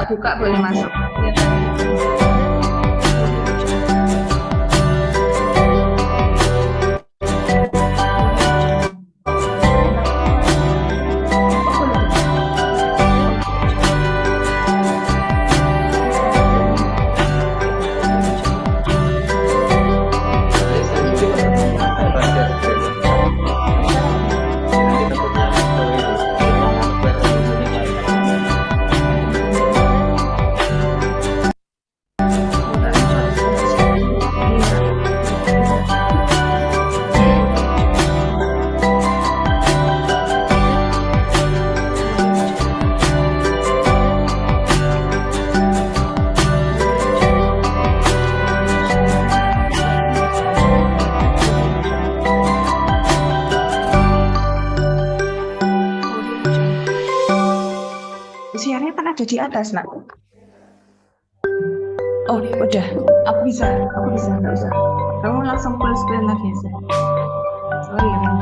nggak buka boleh masuk. Siarnya kan ada di atas, nak. Oh, udah. Aku bisa, nggak usah. Kamu langsung full screen lagi sih. Sorry ya, Bang.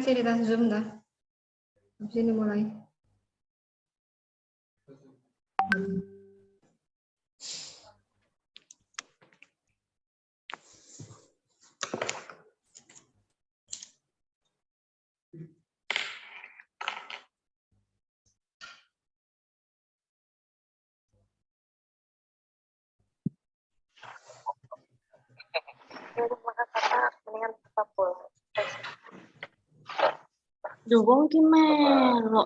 Lihat Zoom dah. Habis ini mulai. Dugong ki melo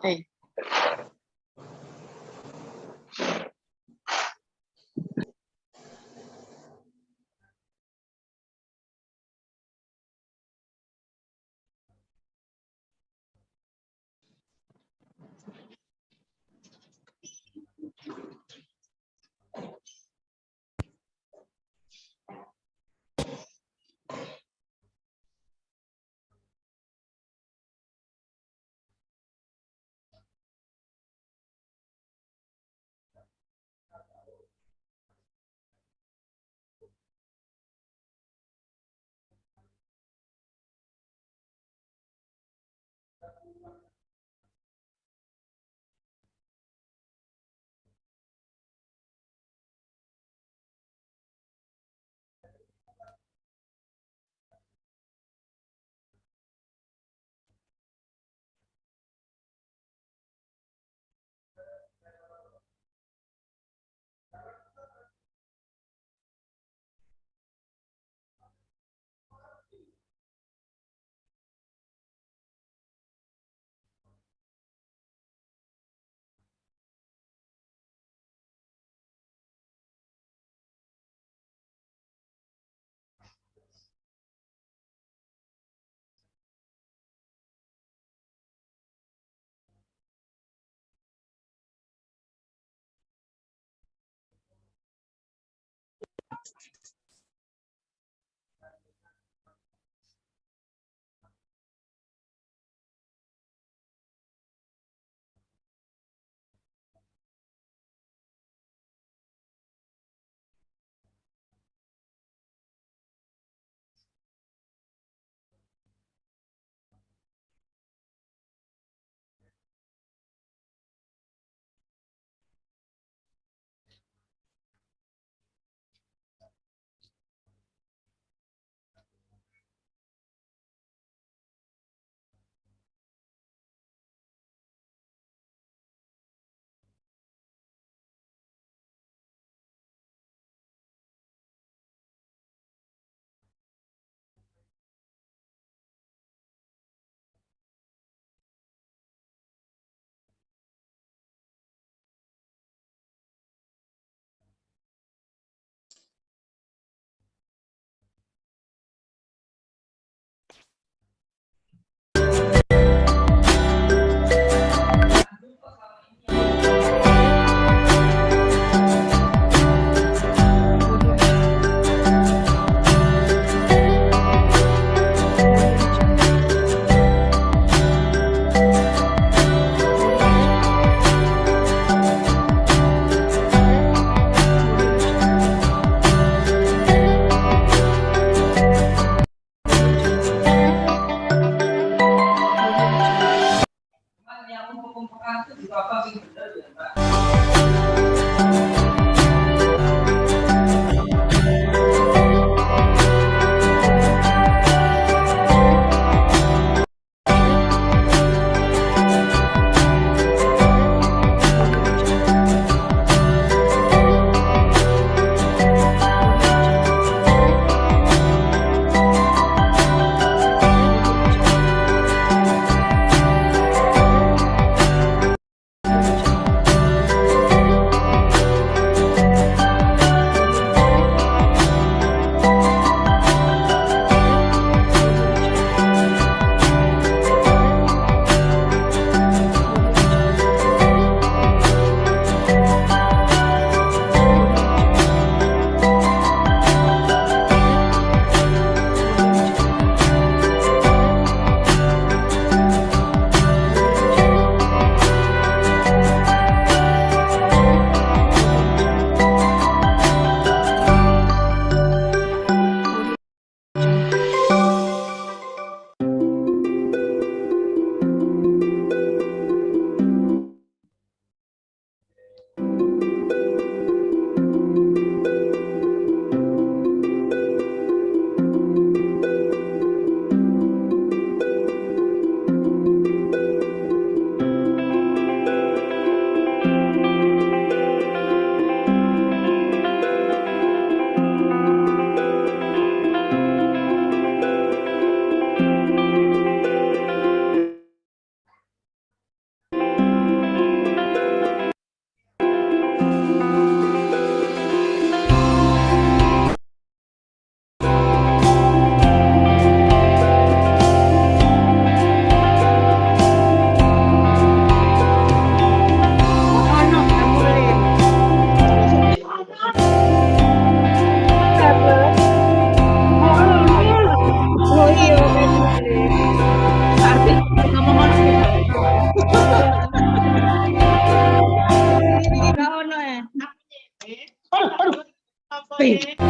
Okay.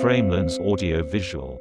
Framelens Audio Visual.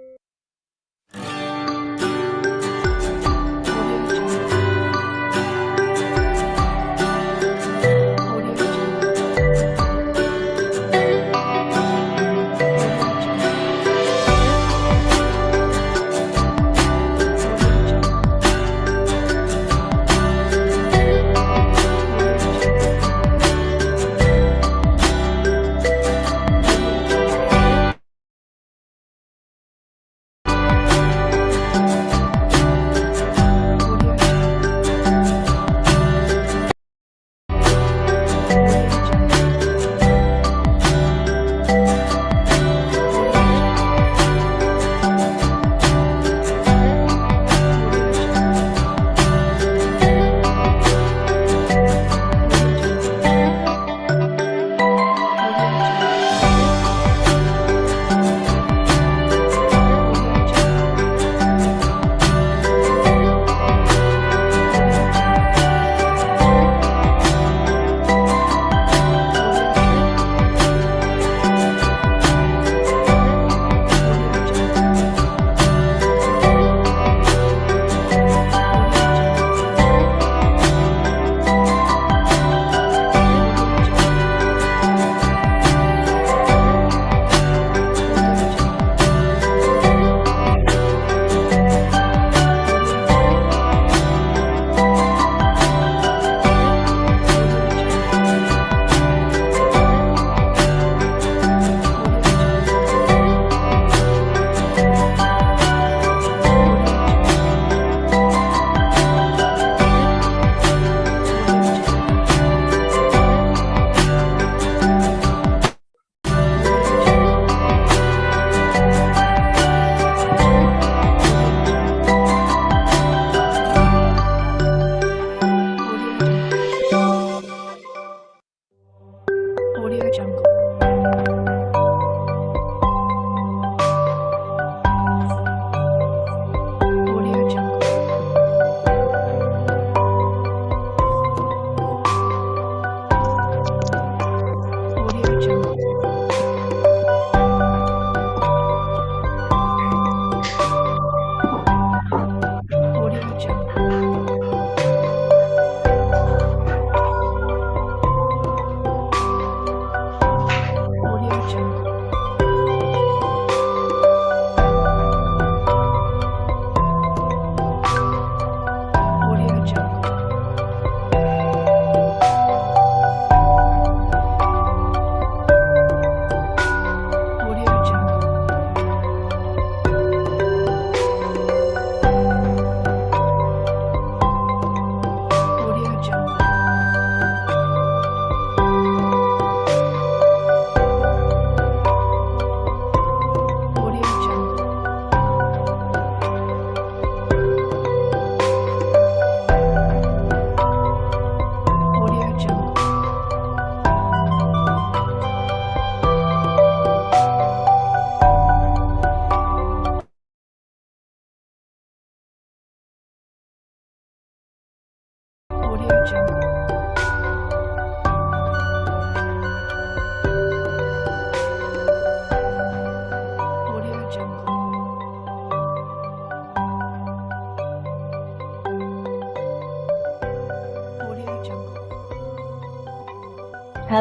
Audio Jungle.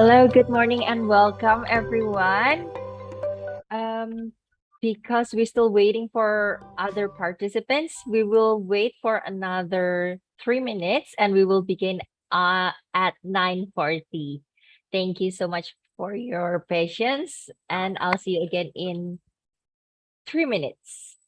Hello, good morning, and welcome, everyone. Because we're still waiting for other participants, we will wait for another 3 minutes and we will begin at 9:40. Thank you so much for your patience, and I'll see you again in 3 minutes.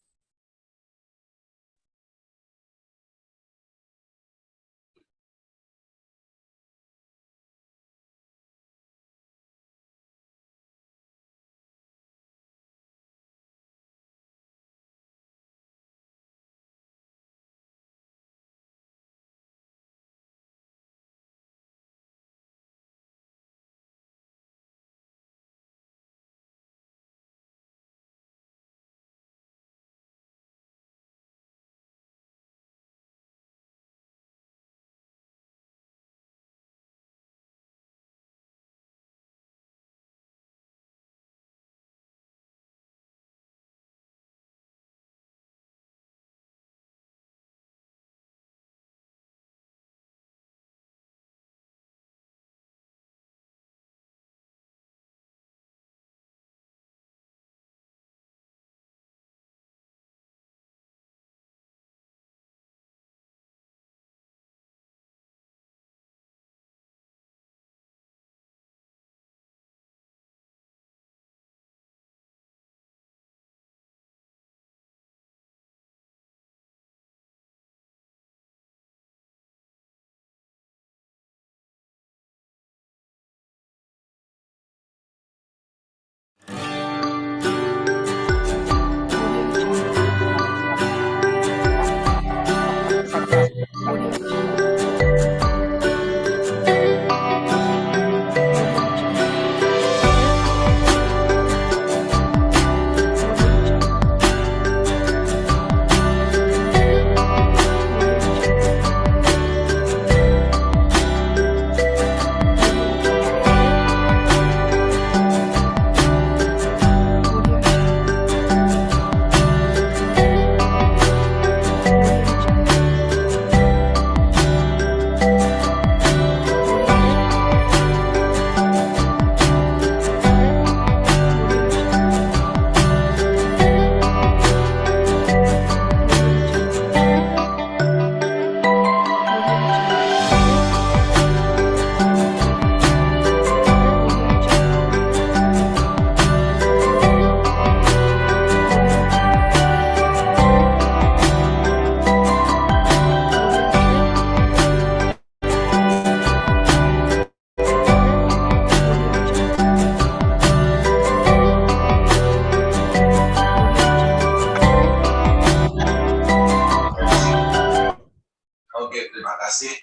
Oke, terima kasih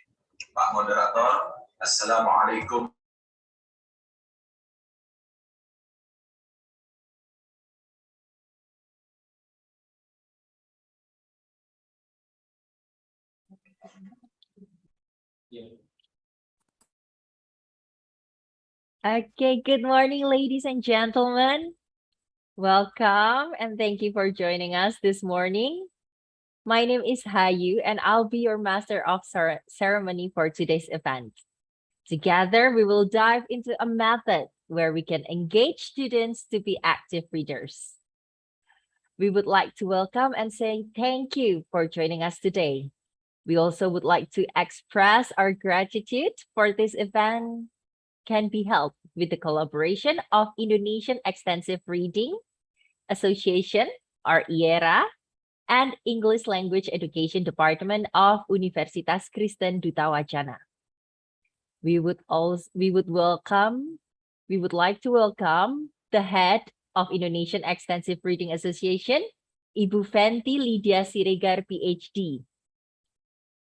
Pak Moderator. Assalamualaikum. Okay, good morning, ladies and gentlemen. Welcome, and thank you for joining us this morning. My name is Hayu, and I'll be your master of ceremony for today's event. Together, we will dive into a method where we can engage students to be active readers. We would like to welcome and say thank you for joining us today. We also would like to express our gratitude for this event can be held with the collaboration of Indonesian Extensive Reading Association, or IERA, and English Language Education Department of Universitas Kristen Duta Wacana. We would like to welcome the head of Indonesian Extensive Reading Association, Ibu Fenty Lydia Siregar, PhD.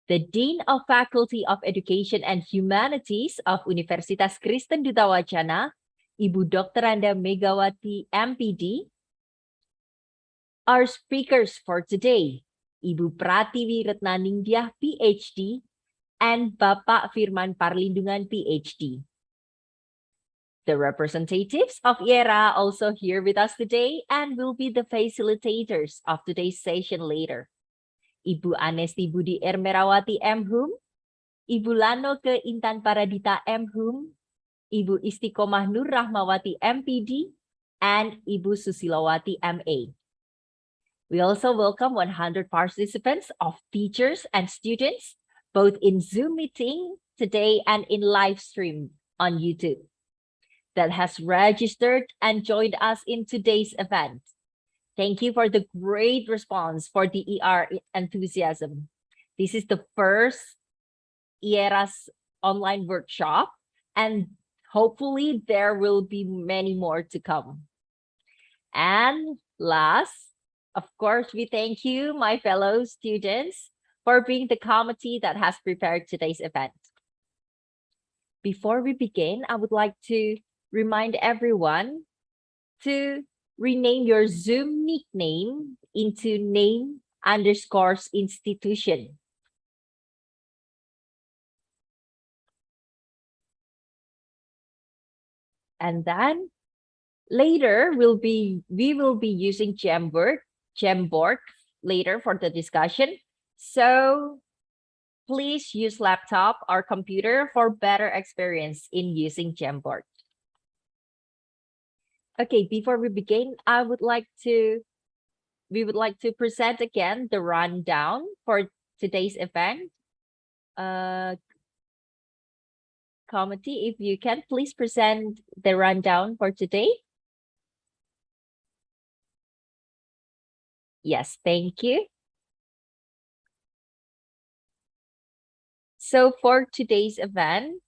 The Dean of Faculty of Education and Humanities of Universitas Kristen Duta Wacana, Ibu Dr. Anda Megawati, MPD. Our speakers for today, Ibu Pratiwi Retnaningtyah, PhD, and Bapak Firman Parlindungan, PhD. The representatives of IERA also here with us today and will be the facilitators of today's session later. Ibu Anesti Budi Ermerawati, M.Hum, Ibu Lano ke Intan Paradita, M.Hum, Ibu Istiqomah Nur Rahmawati MPD, and Ibu Susilawati MA. We also welcome 100 participants of teachers and students, both in Zoom meeting today and in live stream on YouTube, that has registered and joined us in today's event. Thank you for the great response for the ER enthusiasm. This is the first IERA's online workshop, and hopefully there will be many more to come. And last, of course, we thank you, my fellow students, for being the committee that has prepared today's event. Before we begin, I would like to remind everyone to rename your Zoom nickname into name_institution. And then later we will be using Jamboard later for the discussion. So please use laptop or computer for better experience in using Jamboard. Okay, before we begin, we would like to present again the rundown for today's event. Committee, if you can, please present the rundown for today. Yes, thank you. So for today's event,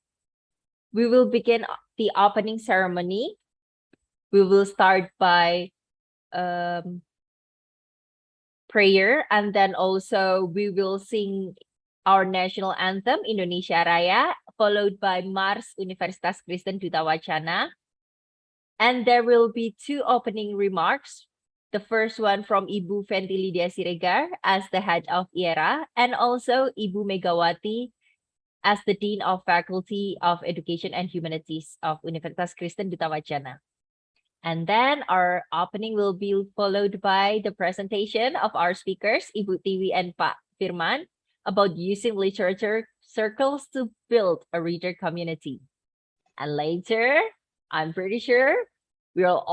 we will begin the opening ceremony. We will start by prayer, and then also we will sing our national anthem, Indonesia Raya, followed by Mars Universitas Kristen Duta Wacana. And there will be two opening remarks. The first one from Ibu Fenty Lydia Siregar as the head of IERA, and also Ibu Megawati as the Dean of Faculty of Education and Humanities of Universitas Kristen Duta Wacana. And then our opening will be followed by the presentation of our speakers, Ibu Tiwi and Pak Firman, about using literature circles to build a reader community. And later, I'm pretty sure we all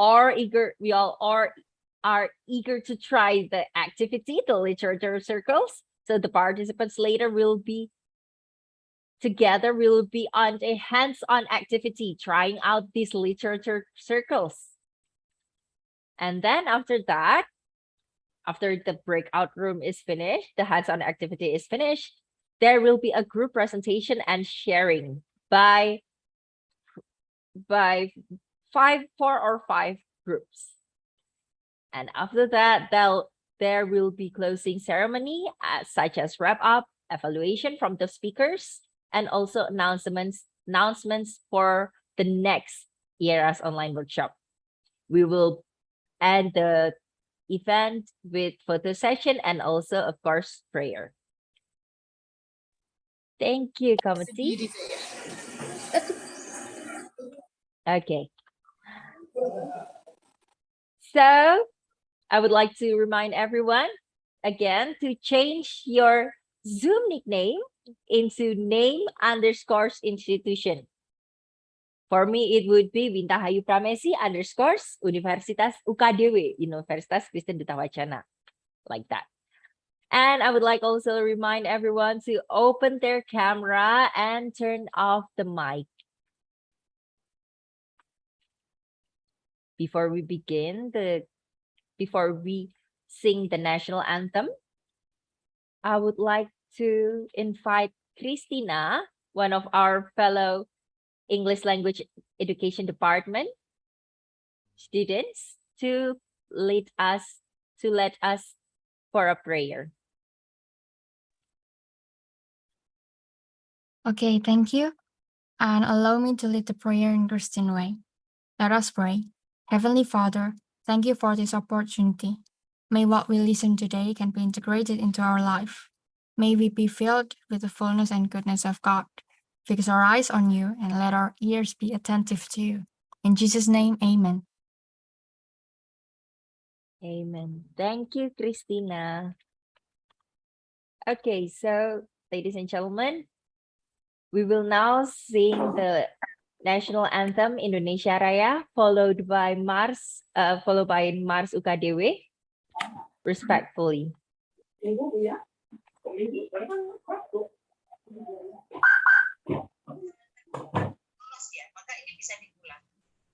are eager to try the activity, the literature circles. So the participants later will be together, we'll be on a hands-on activity, trying out these literature circles. And then after that, after the breakout room is finished, the hands-on activity is finished, there will be a group presentation and sharing by 4 or 5 groups. And after that, there will be closing ceremony, such as wrap up, evaluation from the speakers, and also announcements for the next IERA's online workshop. We will end the event with photo session and also, of course, prayer. Thank you, committee. Okay. So I would like to remind everyone again to change your Zoom nickname into name_institution. For me, it would be Wintahayu Pramesi _ Universitas UKDW, Universitas Kristen Duta Wacana, like that. And I would like also to remind everyone to open their camera and turn off the mic. Before we sing the national anthem, I would like to invite Christina, one of our fellow English Language Education Department students, to lead us for a prayer. Okay, thank you. And allow me to lead the prayer in Christian way. Let us pray. Heavenly Father, thank you for this opportunity. May what we listen today can be integrated into our life. May we be filled with the fullness and goodness of God. Fix our eyes on you and let our ears be attentive to you. In Jesus' name, amen. Amen. Thank you, Christina. Okay, so ladies and gentlemen, we will now sing the National Anthem Indonesia Raya, followed by Mars UKDW. Respectfully. Maka ini bisa diulang.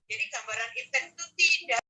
Jadi gambaran efek itu tidak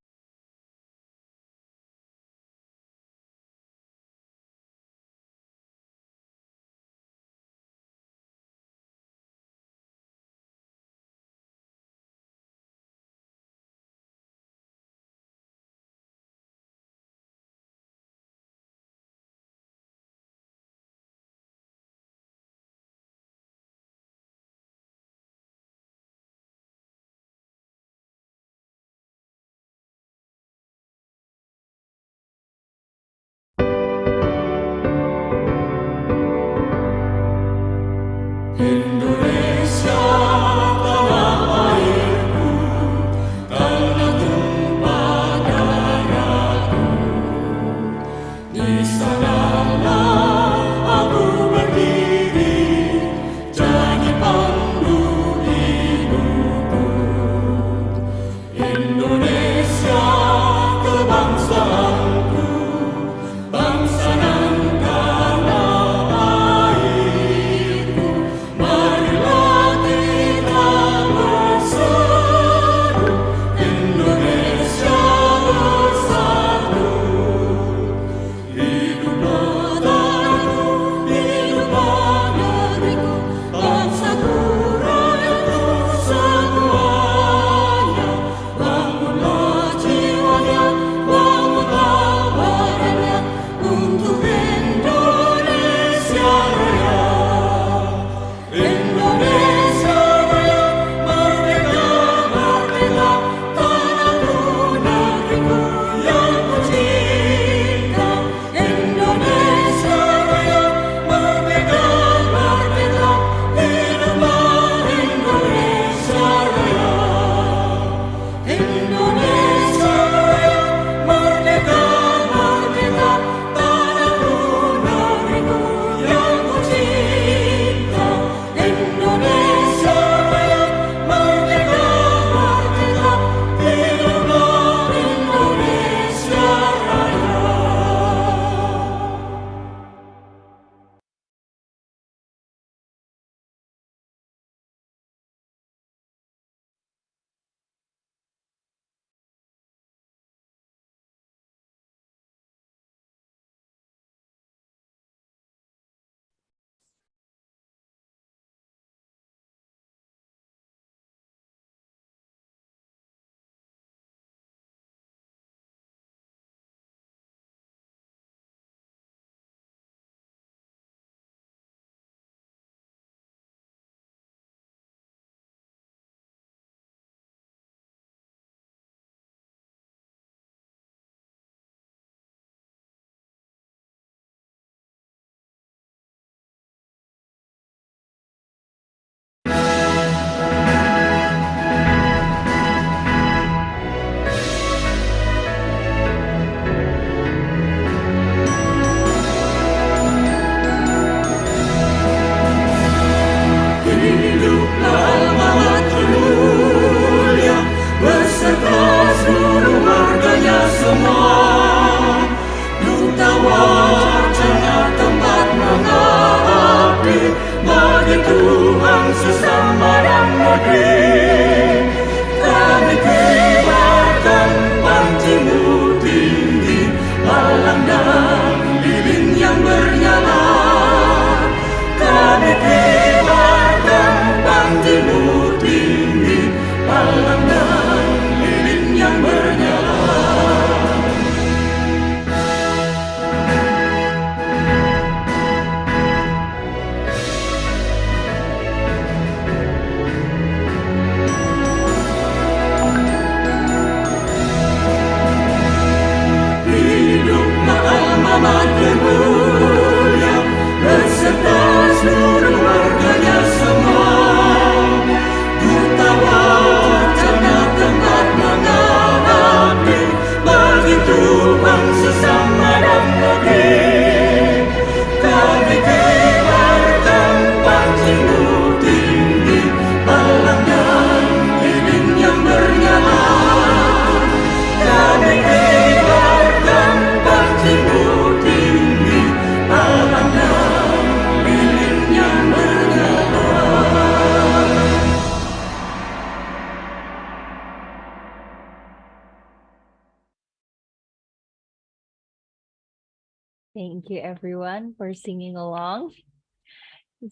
Thank you, everyone, for singing along.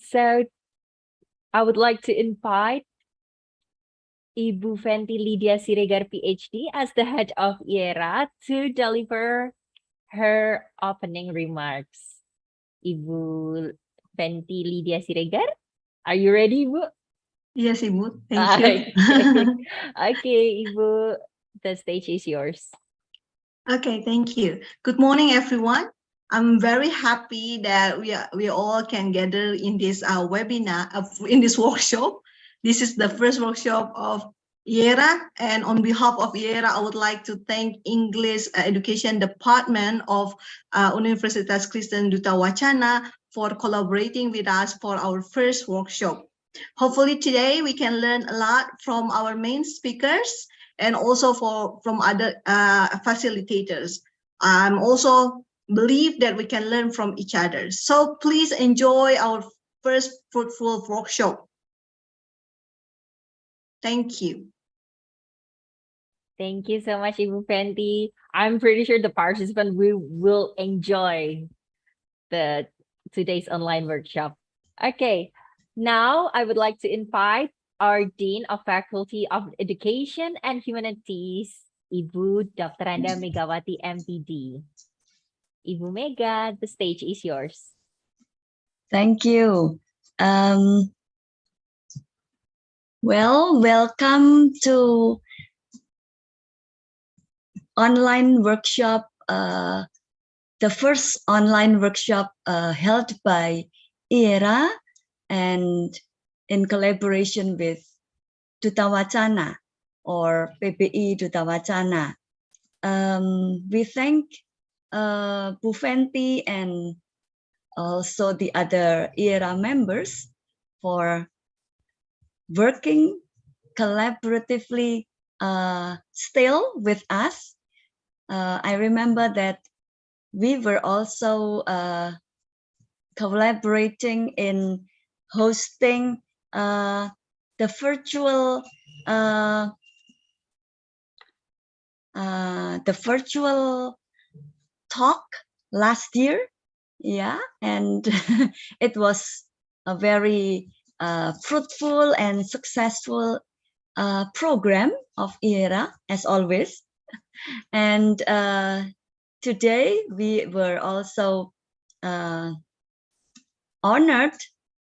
So I would like to invite Ibu Fenty Lydia Siregar, PhD, as the head of IERA to deliver her opening remarks. Ibu Fenty Lydia Siregar, are you ready, Ibu? Yes, Ibu. Thank you. Okay. Okay, Ibu, the stage is yours. Okay, thank you. Good morning, everyone. I'm very happy that we all can gather in this webinar, in this workshop. This is the first workshop of IERA, and on behalf of IERA, I would like to thank English Education Department of Universitas Kristen Duta Wacana for collaborating with us for our first workshop. Hopefully today we can learn a lot from our main speakers and also from other facilitators. I'm also believe that we can learn from each other. So please enjoy our first fruitful workshop. Thank you. Thank you so much, Ibu Fenty. I'm pretty sure the participants will enjoy the today's online workshop. Okay, now I would like to invite our Dean of Faculty of Education and Humanities, Ibu Dr. Anda Megawati, MPD. Ibu Mega, the stage is yours. Thank you. Well, welcome to online workshop, the first online workshop held by IERA and in collaboration with Duta Wacana or PBI Duta Wacana. We thank Bu Fenty and also the other IERA members for working collaboratively still with us. I remember that we were also collaborating in hosting the virtual talk last year. Yeah, and it was a very fruitful and successful program of IERA, as always. And today we were also honored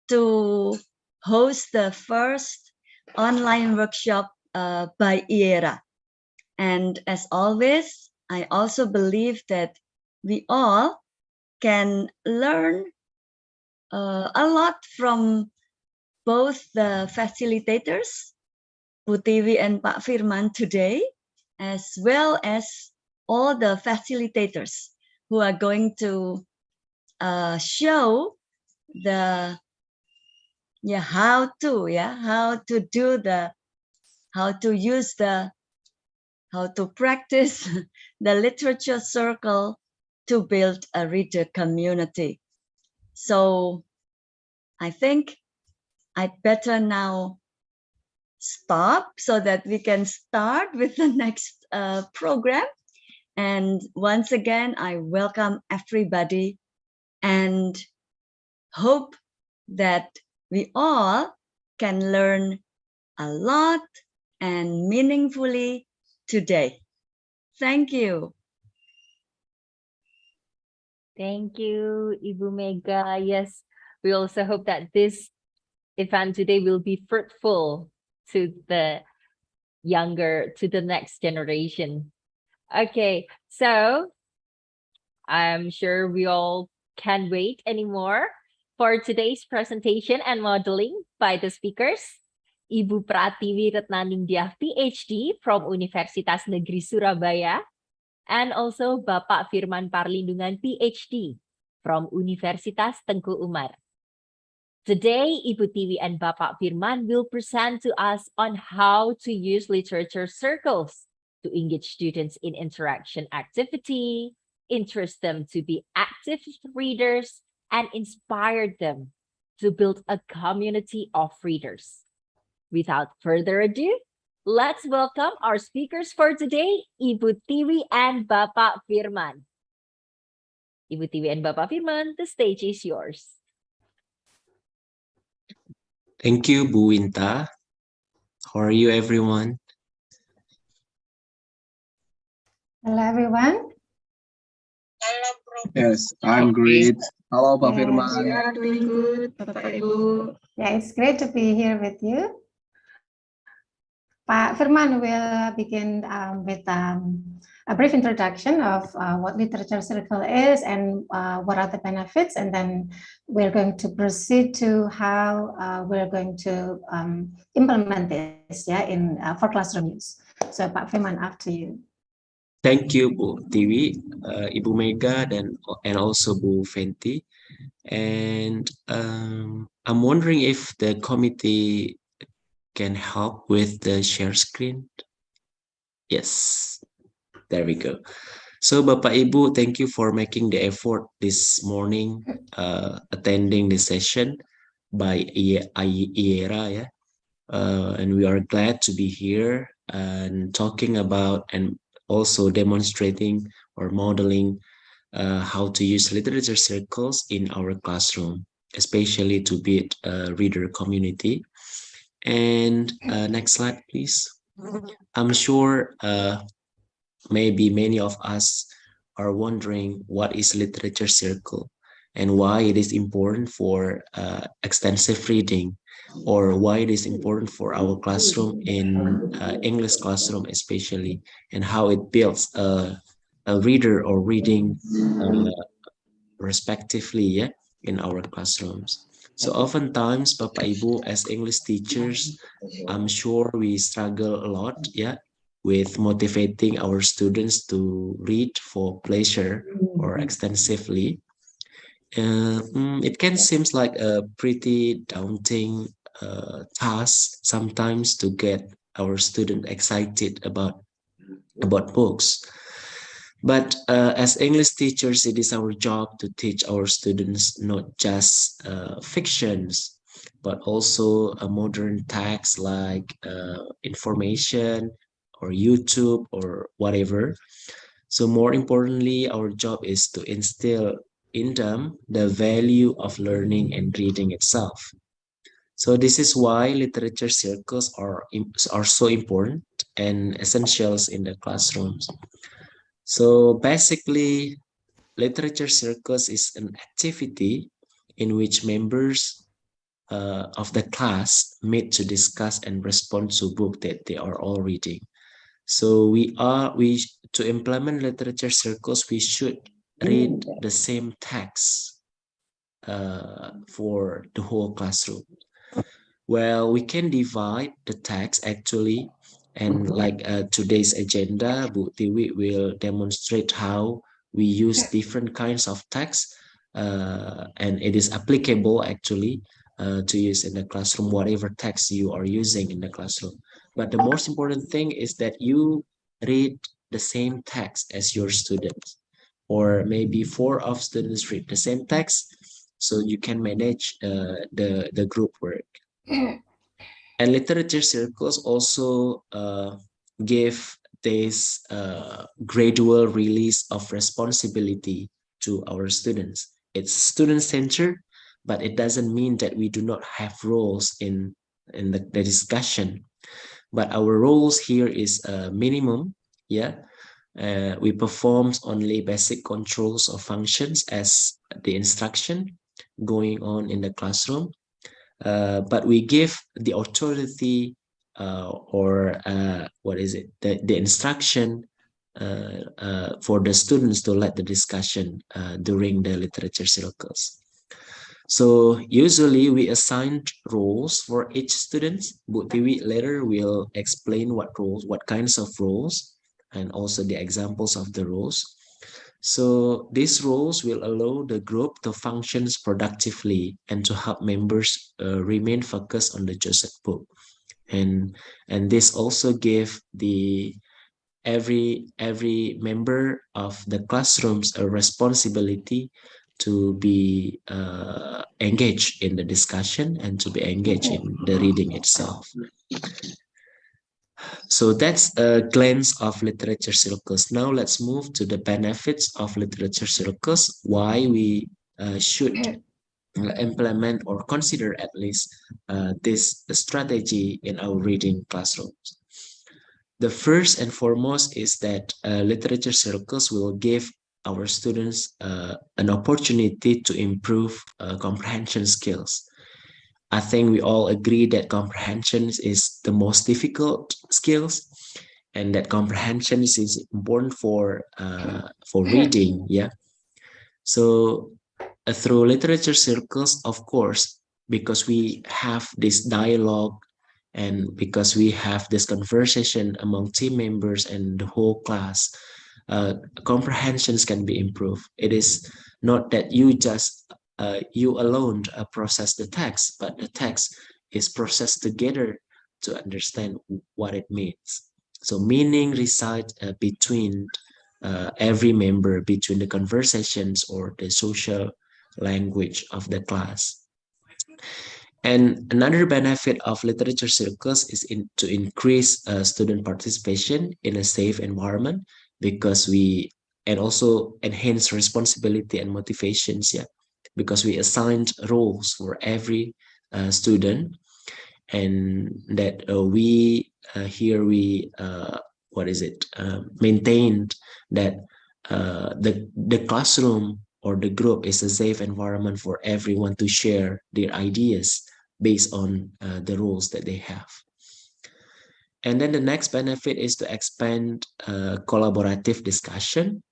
to host the first online workshop by IERA. And as always, I also believe that we all can learn a lot from both the facilitators, Bu Tiwi and Pak Firman today, as well as all the facilitators who are going to show the how to practice the literature circle to build a reader community. So I think I'd better now stop so that we can start with the next program. And once again, I welcome everybody and hope that we all can learn a lot and meaningfully today. Thank you. Thank you, Ibu Mega. Yes, we also hope that this event today will be fruitful to the next generation. Okay, so I'm sure we all can't wait anymore for today's presentation and modeling by the speakers. Ibu Pratiwi Retnaningtyah, PhD from Universitas Negeri Surabaya, and also Bapak Firman Parlindungan, PhD from Universitas Tengku Umar. Today, Ibu Tiwi and Bapak Firman will present to us on how to use literature circles to engage students in interaction activity, interest them to be active readers, and inspire them to build a community of readers. Without further ado, let's welcome our speakers for today, Ibu Tiwi and Bapak Firman. Ibu Tiwi and Bapak Firman, the stage is yours. Thank you, Bu Winta. How are you, everyone? Hello everyone. Hello, Bro. Yes, I'm great. Halo Pak Yes. Firman. We are doing good, Bapak Ibu. Yeah, it's great to be here with you. Pak Firman will begin with a brief introduction of what literature circle is and what are the benefits, and then we're going to proceed to how we're going to implement this, in for classroom use. So Pak Firman, after you. Thank you, Bu Tiwi, Ibu Mega, and also Bu Fenty. And I'm wondering if the committee can help with the share screen. Yes, there we go. So Bapak Ibu, thank you for making the effort this morning, attending the session by IERA, yeah. And we are glad to be here and talking about and also demonstrating or modeling how to use literature circles in our classroom, especially to build a reader community. And next slide, please. I'm sure maybe many of us are wondering what is literature circle and why it is important for extensive reading, or why it is important for our classroom in English classroom especially, and how it builds a reader or reading respectively, in our classrooms. So oftentimes, Bapak Ibu, as English teachers, I'm sure we struggle a lot, with motivating our students to read for pleasure or extensively. It can seem like a pretty daunting task sometimes to get our student excited about books. But as English teachers, it is our job to teach our students not just fictions, but also a modern text like information or YouTube or whatever. So more importantly, our job is to instill in them the value of learning and reading itself. So this is why literature circles are so important and essentials in the classrooms. So basically, literature circles is an activity in which members of the class meet to discuss and respond to book that they are all reading. So to implement literature circles, we should read the same text for the whole classroom. Well, we can divide the text actually, and like today's agenda, Bu Tiwi will demonstrate how we use different kinds of text, and it is applicable actually to use in the classroom, whatever text you are using in the classroom. But the most important thing is that you read the same text as your students, or maybe 4 of students read the same text, so you can manage the group work. And literature circles also give this gradual release of responsibility to our students. It's student-centered, but it doesn't mean that we do not have roles in the discussion. But our roles here is minimum, we perform only basic controls of functions as the instruction going on in the classroom. But we give the authority the instruction for the students to lead the discussion during the literature circles. So usually we assign roles for each student. Bu Tiwi later will explain what kinds of roles, and also the examples of the roles. So these roles will allow the group to function productively and to help members remain focused on the chosen book. And this also give every member of the classrooms a responsibility to be engaged in the discussion and to be engaged in the reading itself. So that's a glance of literature circles. Now let's move to the benefits of literature circles, why we should implement or consider at least this strategy in our reading classrooms. The first and foremost is that literature circles will give our students an opportunity to improve comprehension skills. I think we all agree that comprehension is the most difficult skills, and that comprehension is important for reading. Yeah. So through literature circles, of course, because we have this dialogue and because we have this conversation among team members and the whole class, comprehensions can be improved. It is not that you alone process the text, but the text is processed together to understand what it means. So meaning resides between every member, between the conversations or the social language of the class. And another benefit of literature circles is to increase student participation in a safe environment, because we and also enhance responsibility and motivations. Yeah, because we assigned roles for every student, and that we maintained that the classroom or the group is a safe environment for everyone to share their ideas based on the roles that they have. And then the next benefit is to expand collaborative discussion.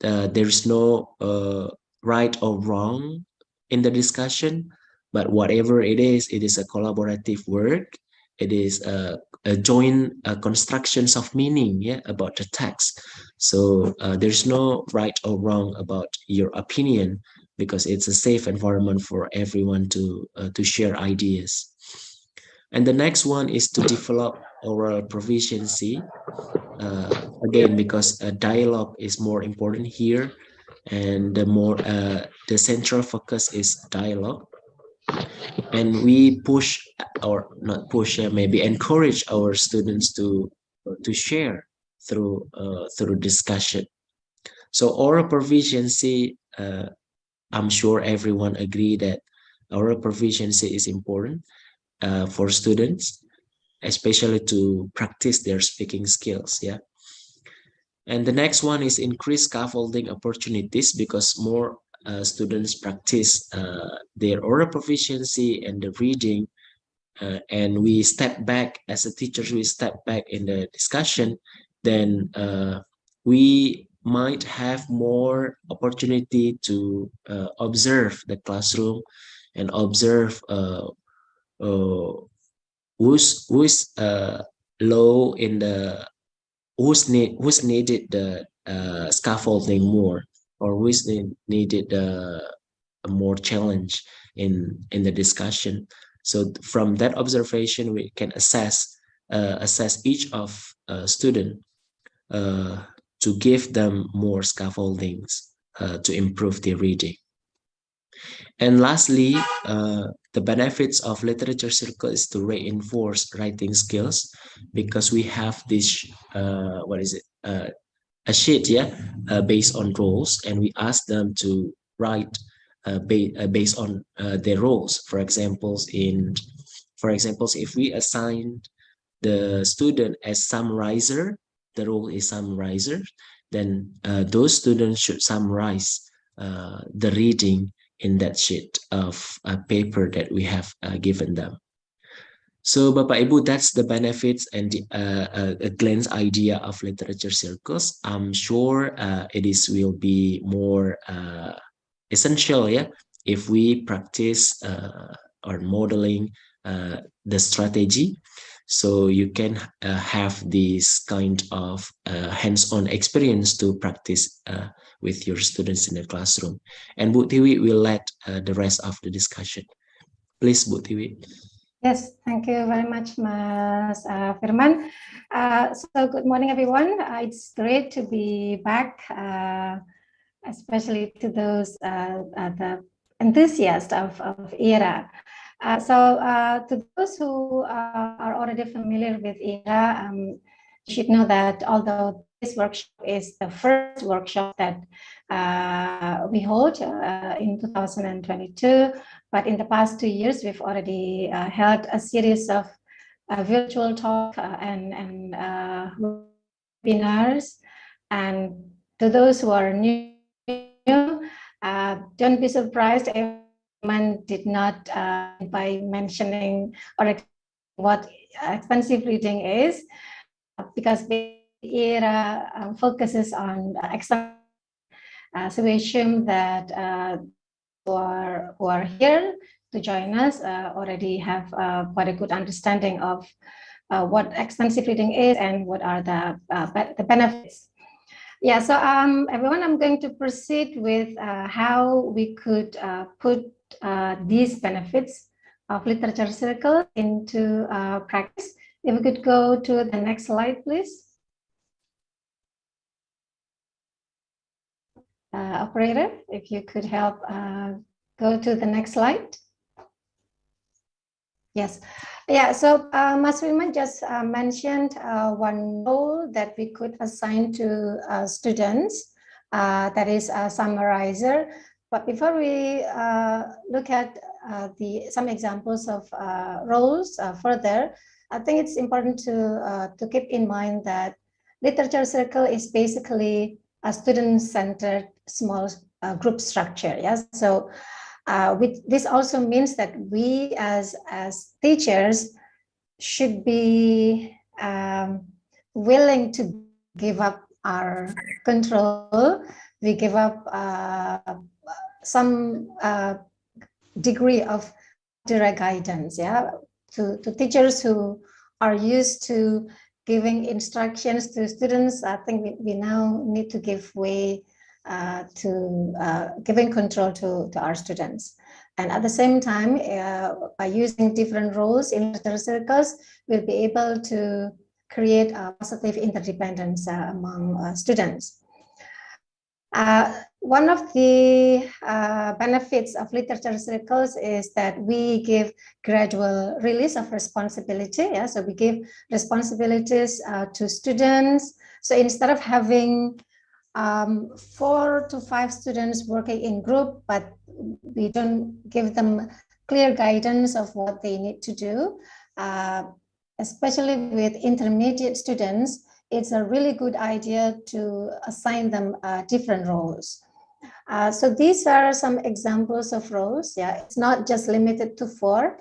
There is no right or wrong in the discussion, but whatever it is a collaborative work. It is a joint constructions of meaning, yeah, about the text. So there's no right or wrong about your opinion, because it's a safe environment for everyone to share ideas. And the next one is to develop oral proficiency. Again, because dialogue is more important here, and the central focus is dialogue. And we push, or not push, maybe encourage our students to share through discussion. So oral proficiency, I'm sure everyone agree that oral proficiency is important for students, especially to practice their speaking skills. Yeah. And the next one is increased scaffolding opportunities, because more students practice their oral proficiency and the reading, and we step back as a teacher, we step back in the discussion, then we might have more opportunity to observe the classroom and observe who's low in the who's needed the scaffolding more, or who's needed more challenge in the discussion. So from that observation, we can assess each of student to give them more scaffoldings to improve their reading. And lastly, the benefits of literature circle is to reinforce writing skills, because we have this a sheet, yeah, based on roles, and we ask them to write based on their roles. For example, if we assign the student as summarizer, the role is summarizer, then those students should summarize the reading in that sheet of paper that we have given them. So Bapak Ibu, that's the benefits and a glance idea of literature circles. I'm sure it will be more essential, yeah, if we practice or modeling the strategy, so you can have this kind of hands-on experience to practice with your students in the classroom. And Bu Tiwi will lead the rest of the discussion. Please, Bu Tiwi. Yes, thank you very much, Mas Firman. So good morning, everyone. It's great to be back, especially to those the enthusiasts of IERA. To those who are already familiar with IERA, you should know that although this workshop is the first workshop that we hold in 2022, but in the past 2 years, we've already held a series of virtual talk and webinars. And to those who are new, don't be surprised if someone did not by mentioning or what extensive reading is, because IERA focuses on extensive. So we assume that who are here to join us already have quite a good understanding of what extensive reading is and what are the benefits. Yeah, so everyone, I'm going to proceed with how we could put these benefits of literature circle into practice. If we could go to the next slide, please. Operator, if you could help go to the next slide. Yes. Yeah, so Mas Wiman just mentioned one role that we could assign to students, that is a summarizer. But before we look at some examples of roles further, I think it's important to keep in mind that literature circle is basically a student-centered small group structure. Yes, so this also means that we as teachers should be willing to give up our control. We give up some degree of direct guidance, yeah, to teachers who are used to giving instructions to students. I think we now need to give way to giving control to our students. And at the same time, by using different roles in literature circles, we'll be able to create a positive interdependence among students. One of the benefits of literature circles is that we give gradual release of responsibility. Yeah? So we give responsibilities to students. So instead of having 4 to 5 students working in group, but we don't give them clear guidance of what they need to do, especially with intermediate students, it's a really good idea to assign them different roles. So these are some examples of roles. Yeah, it's not just limited to 4,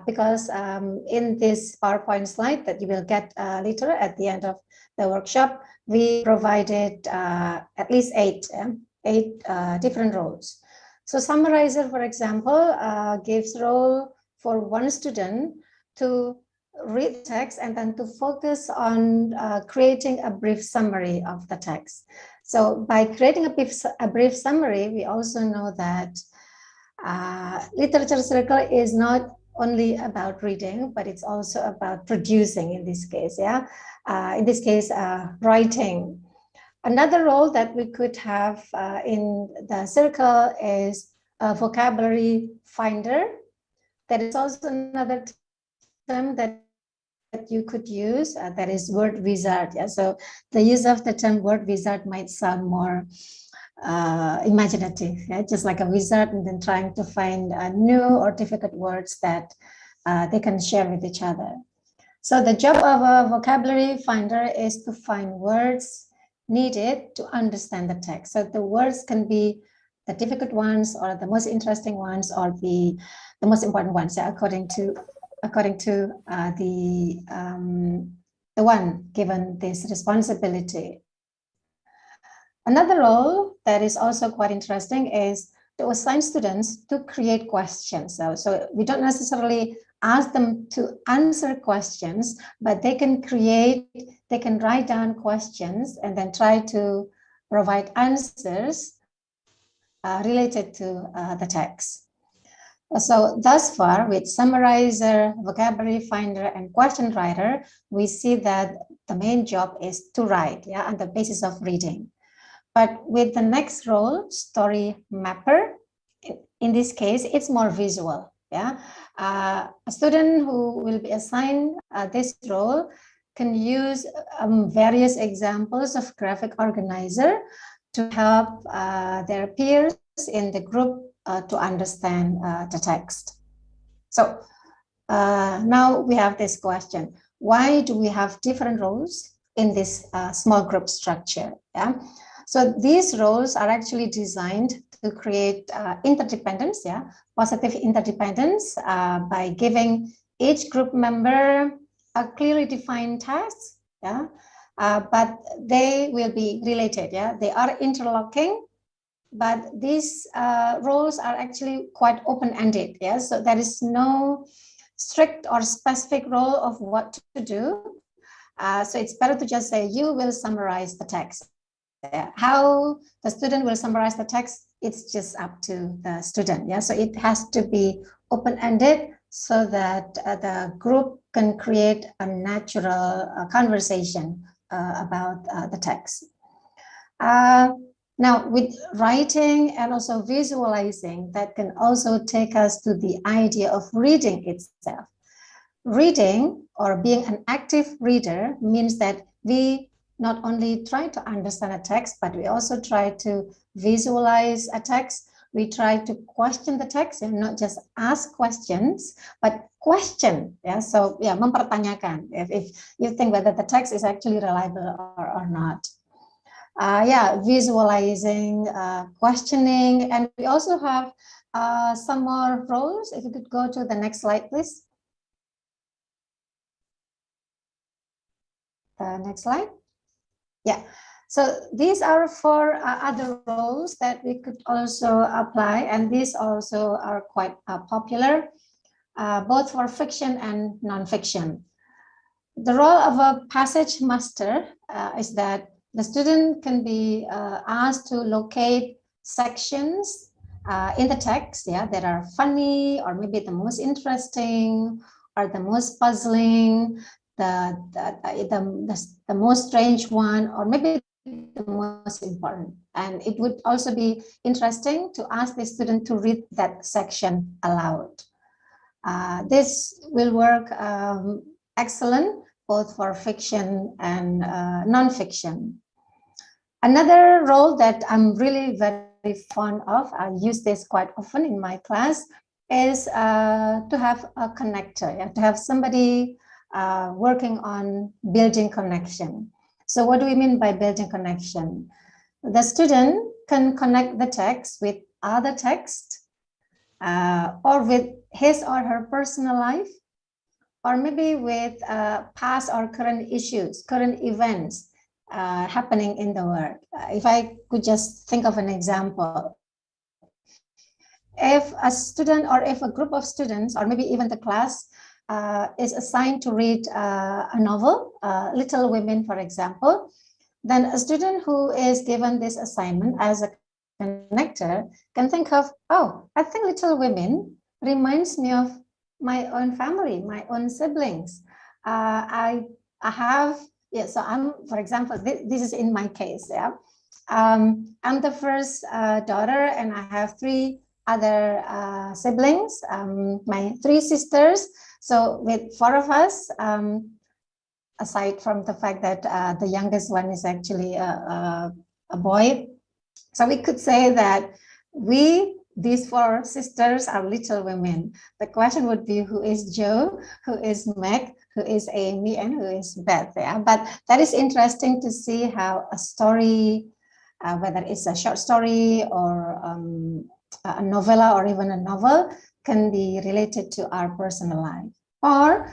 because in this PowerPoint slide that you will get later at the end of the workshop, we provided at least 8 different roles. So summarizer, for example, gives role for one student to read text and then to focus on creating a brief summary of the text. So by creating a brief summary, we also know that literature circle is not only about reading, but it's also about producing in this case, yeah? In this case, writing. Another role that we could have in the circle is a vocabulary finder. That is also another term that you could use, that is word wizard. Yeah? So the use of the term word wizard might sound more imaginative, yeah? Just like a wizard and then trying to find new or difficult words that they can share with each other. So the job of a vocabulary finder is to find words needed to understand the text. So the words can be the difficult ones or the most interesting ones or the most important ones, yeah, according to the one given this responsibility. Another role that is also quite interesting is to assign students to create questions. So we don't necessarily ask them to answer questions, but they can write down questions and then try to provide answers related to the text. So thus far, with summarizer, vocabulary finder, and question writer, we see that the main job is to write, yeah, on the basis of reading. But with the next role, story mapper, in this case, it's more visual. Yeah, a student who will be assigned this role can use various examples of graphic organizer to help their peers in the group to understand the text. So now we have this question: why do we have different roles in this small group structure? Yeah, so these roles are actually designed to create interdependence, yeah, positive interdependence by giving each group member a clearly defined task, yeah, but they will be related, yeah, they are interlocking, but these roles are actually quite open-ended, yeah, so there is no strict or specific role of what to do. So it's better to just say, you will summarize the text. How the student will summarize the text, it's just up to the student. Yeah, so it has to be open-ended so that the group can create a natural conversation about the text. Now, with writing and also visualizing, that can also take us to the idea of reading itself. Reading, or being an active reader, means that we not only try to understand a text, but we also try to visualize a text. We try to question the text and not just ask questions, but question. Yeah, so yeah, mempertanyakan if you think whether the text is actually reliable or not. Yeah, visualizing, questioning, and we also have some more roles. If you could go to the next slide, please. Next slide. Yeah, so these are 4 other roles that we could also apply, and these also are quite popular, both for fiction and non-fiction. The role of a passage master is that the student can be asked to locate sections in the text, yeah, that are funny, or maybe the most interesting, or the most puzzling, the most strange one, or maybe the most important. And it would also be interesting to ask the student to read that section aloud. This will work excellent both for fiction and non-fiction. Another role that I'm really very fond of, I use this quite often in my class, is to have a connector, yeah, to have somebody working on building connection. So what do we mean by building connection? The student can connect the text with other text, or with his or her personal life, or maybe with past or current issues, current events happening in the world. If I could just think of an example, if a student or if a group of students, or maybe even the class, is assigned to read a novel, Little Women, for example, then a student who is given this assignment as a connector can think of, oh, I think Little Women reminds me of my own family, my own siblings. I have, yeah, so I'm, for example, this is in my case, yeah. I'm the first daughter, and I have 3 other siblings, my 3 sisters. So with 4 of us, aside from the fact that the youngest one is actually a boy. So we could say that these 4 sisters are Little Women. The question would be, who is Joe, who is Meg, who is Amy, and who is Beth? Yeah? But that is interesting to see how a story, whether it's a short story or a novella or even a novel, can be related to our personal life. Or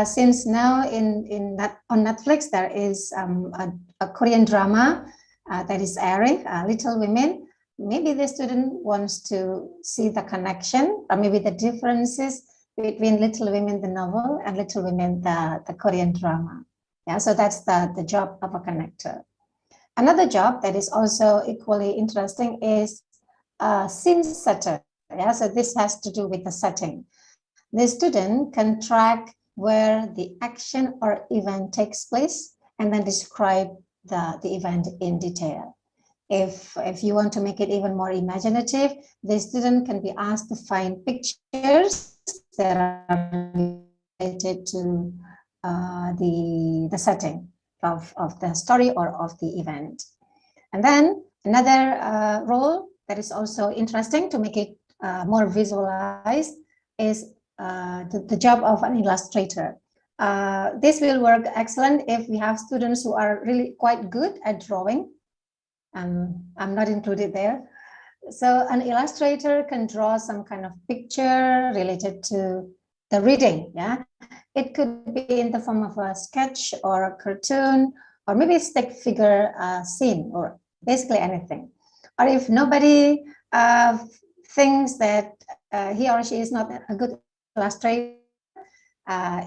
since now on Netflix there is a Korean drama that is airing, Little Women, maybe the student wants to see the connection, or maybe the differences between Little Women the novel and Little Women the Korean drama. Yeah, so that's the job of a connector. Another job that is also equally interesting is a scene setter. Yeah, so this has to do with the setting. The student can track where the action or event takes place and then describe the event in detail. If you want to make it even more imaginative, the student can be asked to find pictures that are related to the setting of the story or of the event. And then another role that is also interesting to make it more visualized is the job of an illustrator. This will work excellent if we have students who are really quite good at drawing. I'm not included there. So an illustrator can draw some kind of picture related to the reading. Yeah, it could be in the form of a sketch or a cartoon, or maybe a stick figure scene, or basically anything. Or if nobody thinks that he or she is not a good illustrator,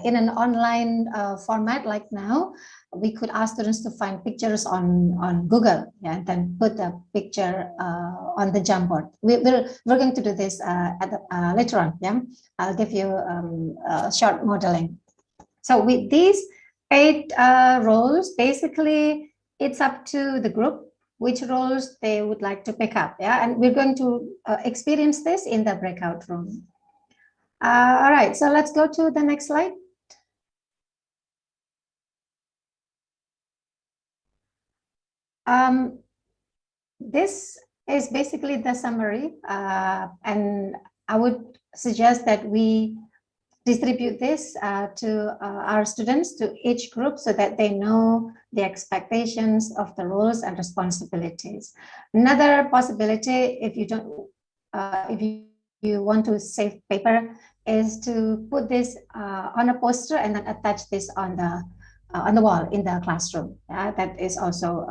in an online format like now, we could ask students to find pictures on Google, yeah, and then put a picture on the Jamboard. We're going to do this later on. Yeah, I'll give you a short modeling. So with these 8 roles, basically it's up to the group which roles they would like to pick up. Yeah, and we're going to experience this in the breakout room. All right, so let's go to the next slide. This is basically the summary, and I would suggest that we distribute this to our students, to each group, so that they know the expectations of the roles and responsibilities. Another possibility, if you don't, if you want to save paper, is to put this on a poster and then attach this on the wall in the classroom. That is also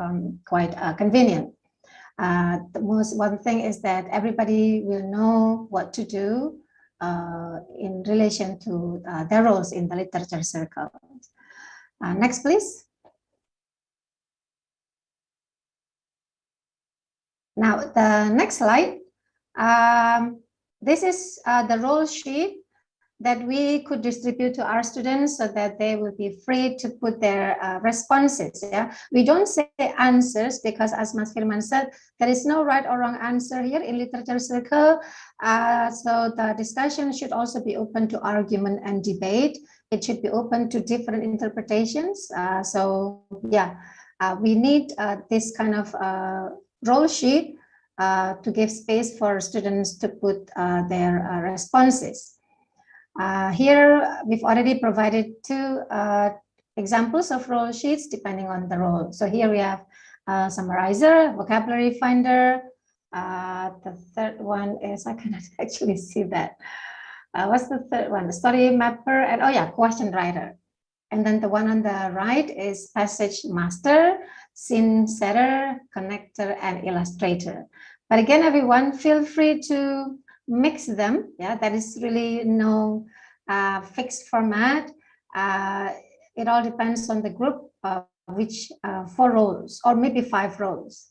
quite convenient. The most one thing is that everybody will know what to do in relation to their roles in the literature circle. Next, please. Now, the next slide. This is the role sheet that we could distribute to our students so that they will be free to put their responses. Yeah, we don't say answers because, as Mas Firman said, there is no right or wrong answer here in literature circle. So the discussion should also be open to argument and debate. It should be open to different interpretations. So yeah, we need this kind of role sheet to give space for students to put their responses. Here, we've already provided 2 examples of role sheets depending on the role. So here we have summarizer, vocabulary finder. The third one is, I cannot actually see that. What's the third one? The story mapper, and oh yeah, question writer. And then the one on the right is passage master, scene setter, connector, and illustrator. But again, everyone, feel free to mix them. Yeah, there is really no fixed format. It all depends on the group, which 4 roles or maybe 5 roles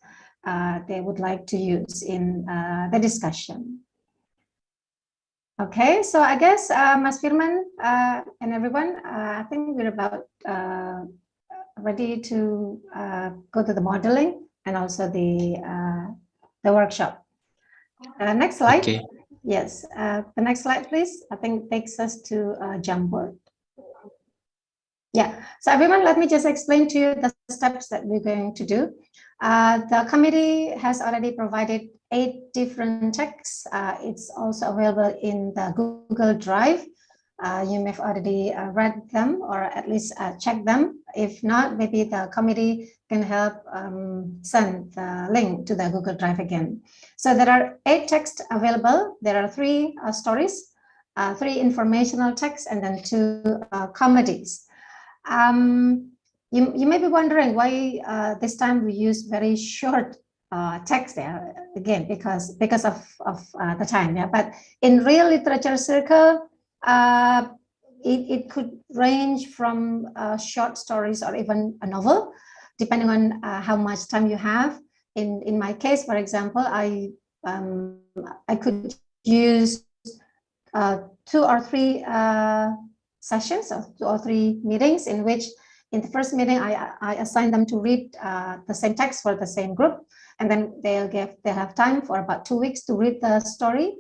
they would like to use in the discussion. Okay, so I guess Mas Firman and everyone, I think we're about ready to go to the modeling and also the workshop. Next slide. Okay. Yes, the next slide, please. I think takes us to Jamboard. Yeah, so everyone, let me just explain to you the steps that we're going to do. The committee has already provided 8 different texts. It's also available in the Google Drive. You may have already read them or at least check them. If not, maybe the committee can help send the link to the Google Drive again. So there are 8 texts available. There are 3 stories, 3 informational texts, and then 2 comedies. You may be wondering why this time we use very short text there, again, because of the time. Yeah, but in real literature circle, it could range from short stories or even a novel, depending on how much time you have. In my case, for example, I could use 2 or 3 sessions or 2 or 3 meetings in which in the first meeting, I assign them to read the same text for the same group, and then they'll have time for about 2 weeks to read the story.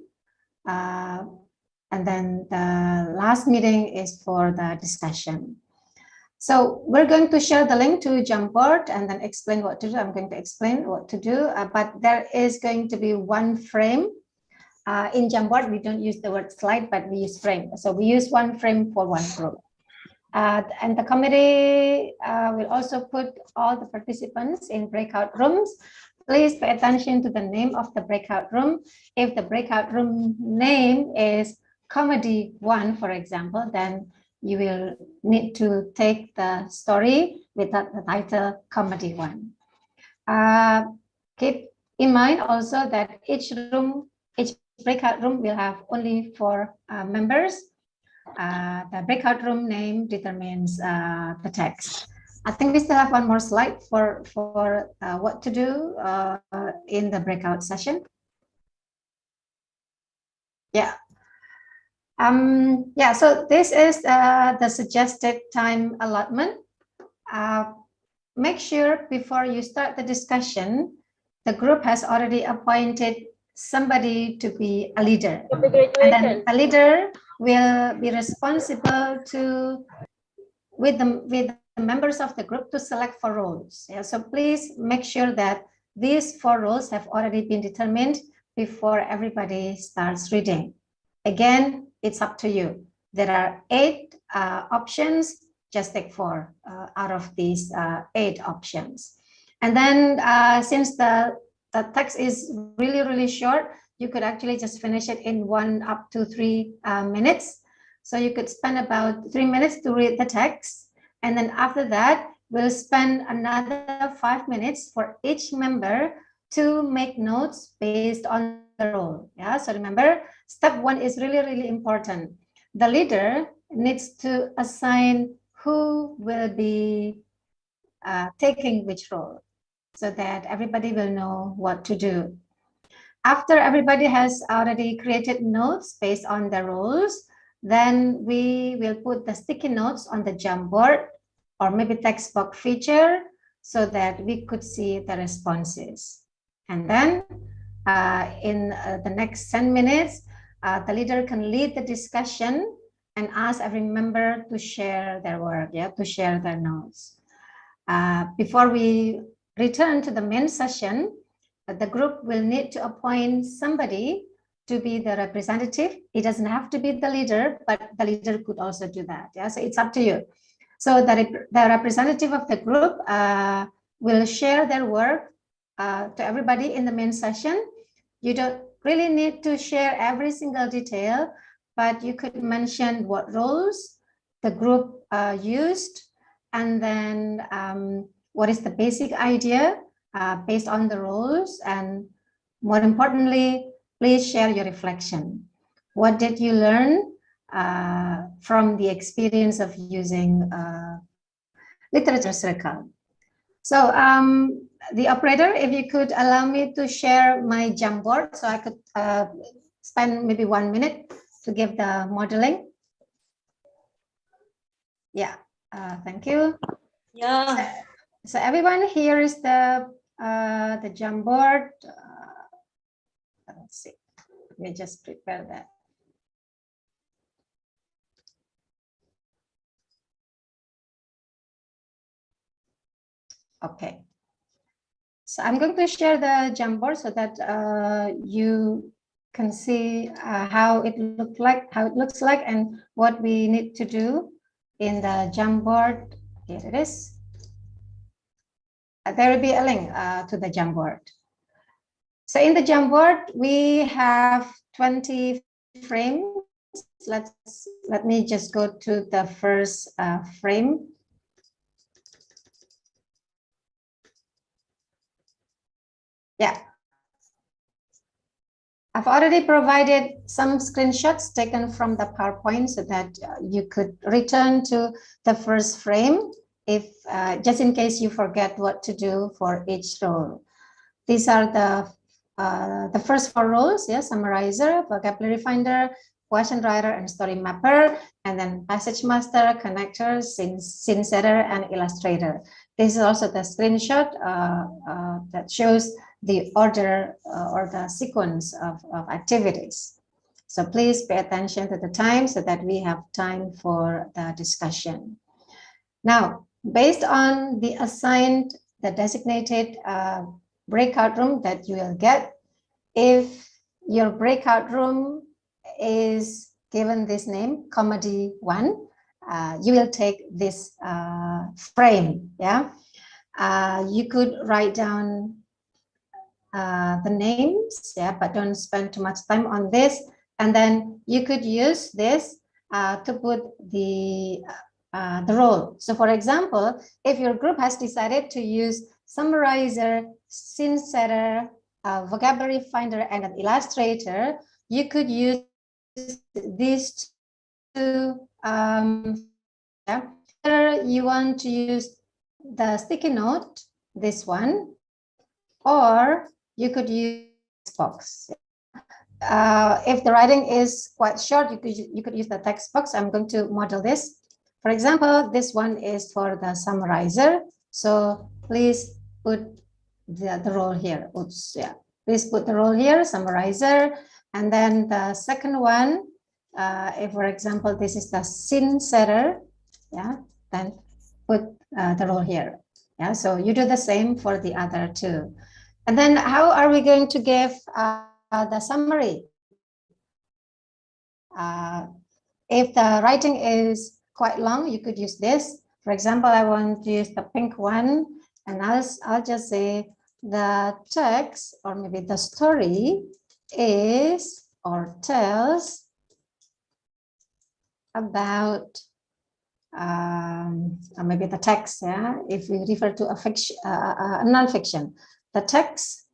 And then the last meeting is for the discussion. So we're going to share the link to Jamboard and then explain what to do. I'm going to explain what to do, but there is going to be one frame. In Jamboard, we don't use the word slide, but we use frame. So we use one frame for one group. And the committee will also put all the participants in breakout rooms. Please pay attention to the name of the breakout room. If the breakout room name is Comedy 1, for example, then you will need to take the story with the title Comedy 1. Keep in mind also that each breakout room will have only 4 members. The breakout room name determines the text. I think we still have one more slide for what to do in the breakout session. Yeah. So this is the suggested time allotment. Make sure before you start the discussion, the group has already appointed somebody to be a leader. And then a leader will be responsible to, with the members of the group, to select 4 roles. Yeah, so please make sure that these 4 roles have already been determined before everybody starts reading. Again, it's up to you. There are 8 options. Just take 4 out of these 8 options. And then since the text is really, really short, you could actually just finish it in 1 up to 3 minutes. So you could spend about 3 minutes to read the text. And then after that, we'll spend another 5 minutes for each member to make notes based on the role. Yeah, so remember, step 1 is really, really important. The leader needs to assign who will be taking which role so that everybody will know what to do. After everybody has already created notes based on the roles, then we will put the sticky notes on the Jamboard or maybe text box feature so that we could see the responses. And then in the next 10 minutes, the leader can lead the discussion and ask every member to share their work, to share their notes. Before we return to the main session, the group will need to appoint somebody to be the representative. It doesn't have to be the leader, but the leader could also do that. Yeah, so it's up to you. So the representative of the group will share their work to everybody in the main session. You don't really need to share every single detail, but you could mention what roles the group used, and then what is the basic idea based on the roles, and more importantly, please share your reflection. What did you learn from the experience of using literature circle? So the operator, if you could allow me to share my Jamboard so I could spend maybe 1 minute to give the modeling. Yeah, thank you. Yeah. So everyone, here is the Jamboard. Let's see, let me just prepare that. Okay. So I'm going to share the Jamboard so that you can see how it looks like, and what we need to do in the Jamboard. Here it is. There will be a link to the Jamboard. So in the Jamboard, we have 20 frames. Let me just go to the first frame. Yeah. I've already provided some screenshots taken from the PowerPoint so that you could return to the first frame if just in case you forget what to do for each role. These are the first 4 roles, yeah, summarizer, vocabulary finder, question writer and story mapper, and then passage master, connector, scene setter, and illustrator. This is also the screenshot that shows the order or the sequence of activities. So please pay attention to the time so that we have time for the discussion. Now, based on the assigned, the designated breakout room that you will get, if your breakout room is given this name, Comedy 1, you will take this frame, yeah? You could write down the names, yeah, but don't spend too much time on this. And then you could use this to put the role. So for example, if your group has decided to use summarizer, scene setter, vocabulary finder, and an illustrator, you could use these two. Yeah. You want to use the sticky note, this one, or you could use box. If the writing is quite short, you could use the text box. I'm going to model this. For example, this one is for the summarizer. So please put the role here. Oops, yeah. Please put the role here, summarizer. And then the second one, if for example, this is the scene setter, yeah, then put the role here. Yeah, so you do the same for the other two. And then how are we going to give the summary? If the writing is quite long, you could use this. For example, I want to use the pink one, and I'll just say the text, or maybe the story is or tells about or maybe the text, yeah, if we refer to a fiction, non-fiction, the text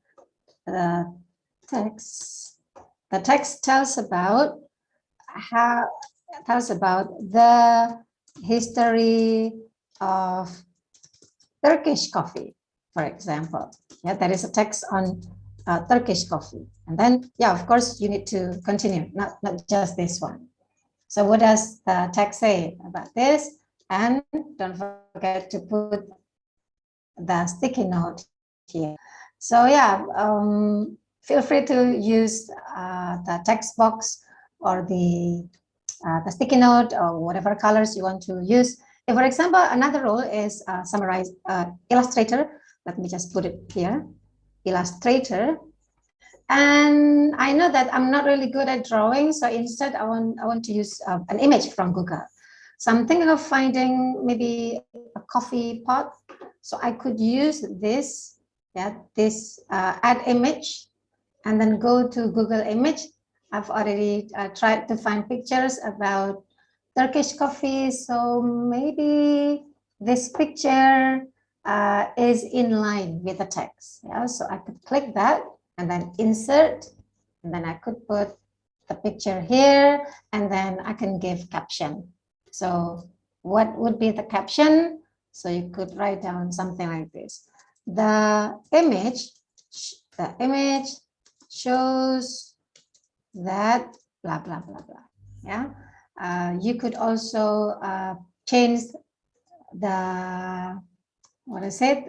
tells about the history of Turkish coffee, for example. Yeah, there is a text on Turkish coffee, and then yeah, of course you need to continue, not just this one. So what does the text say about this? And don't forget to put the sticky note here. So yeah, feel free to use the text box or the sticky note or whatever colors you want to use. If, for example, another role is summarize illustrator. Let me just put it here, illustrator. And I know that I'm not really good at drawing, so instead I want to use an image from Google. So I'm thinking of finding maybe a coffee pot. So I could use this, yeah, this add image, and then go to Google image. I've already tried to find pictures about Turkish coffee. So maybe this picture is in line with the text. Yeah, so I could click that and then insert, and then I could put the picture here, and then I can give caption. So what would be the caption? So you could write down something like this. The image shows that blah, blah, blah, blah. Yeah. You could also change the, what I said,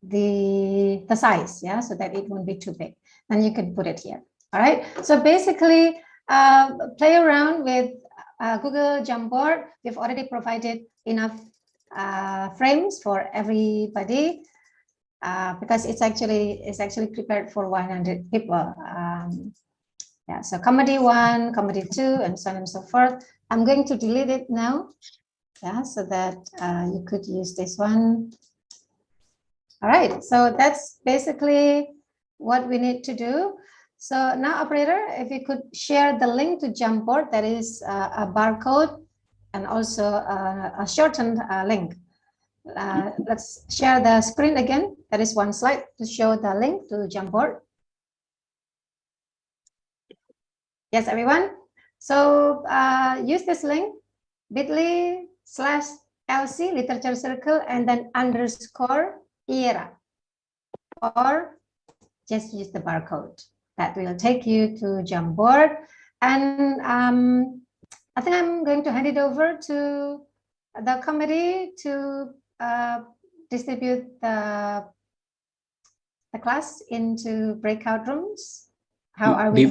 the size, yeah, so that it won't be too big. Then you can put it here. All right. So basically, play around with Google Jamboard. We've already provided enough frames for everybody because it's actually prepared for 100 people. Yeah. So comedy 1, comedy 2, and so on and so forth. I'm going to delete it now. Yeah, so that you could use this one. All right, so that's basically what we need to do. So now, operator, if you could share the link to Jamboard, that is a barcode and also a shortened link. Let's share the screen again. That is one slide to show the link to Jamboard. Yes, everyone. So use this link, bit.ly/LC Literature Circle and then _ IERA, or just use the barcode. That will take you to Jamboard. And I think I'm going to hand it over to the committee to distribute the class into breakout rooms. How are we?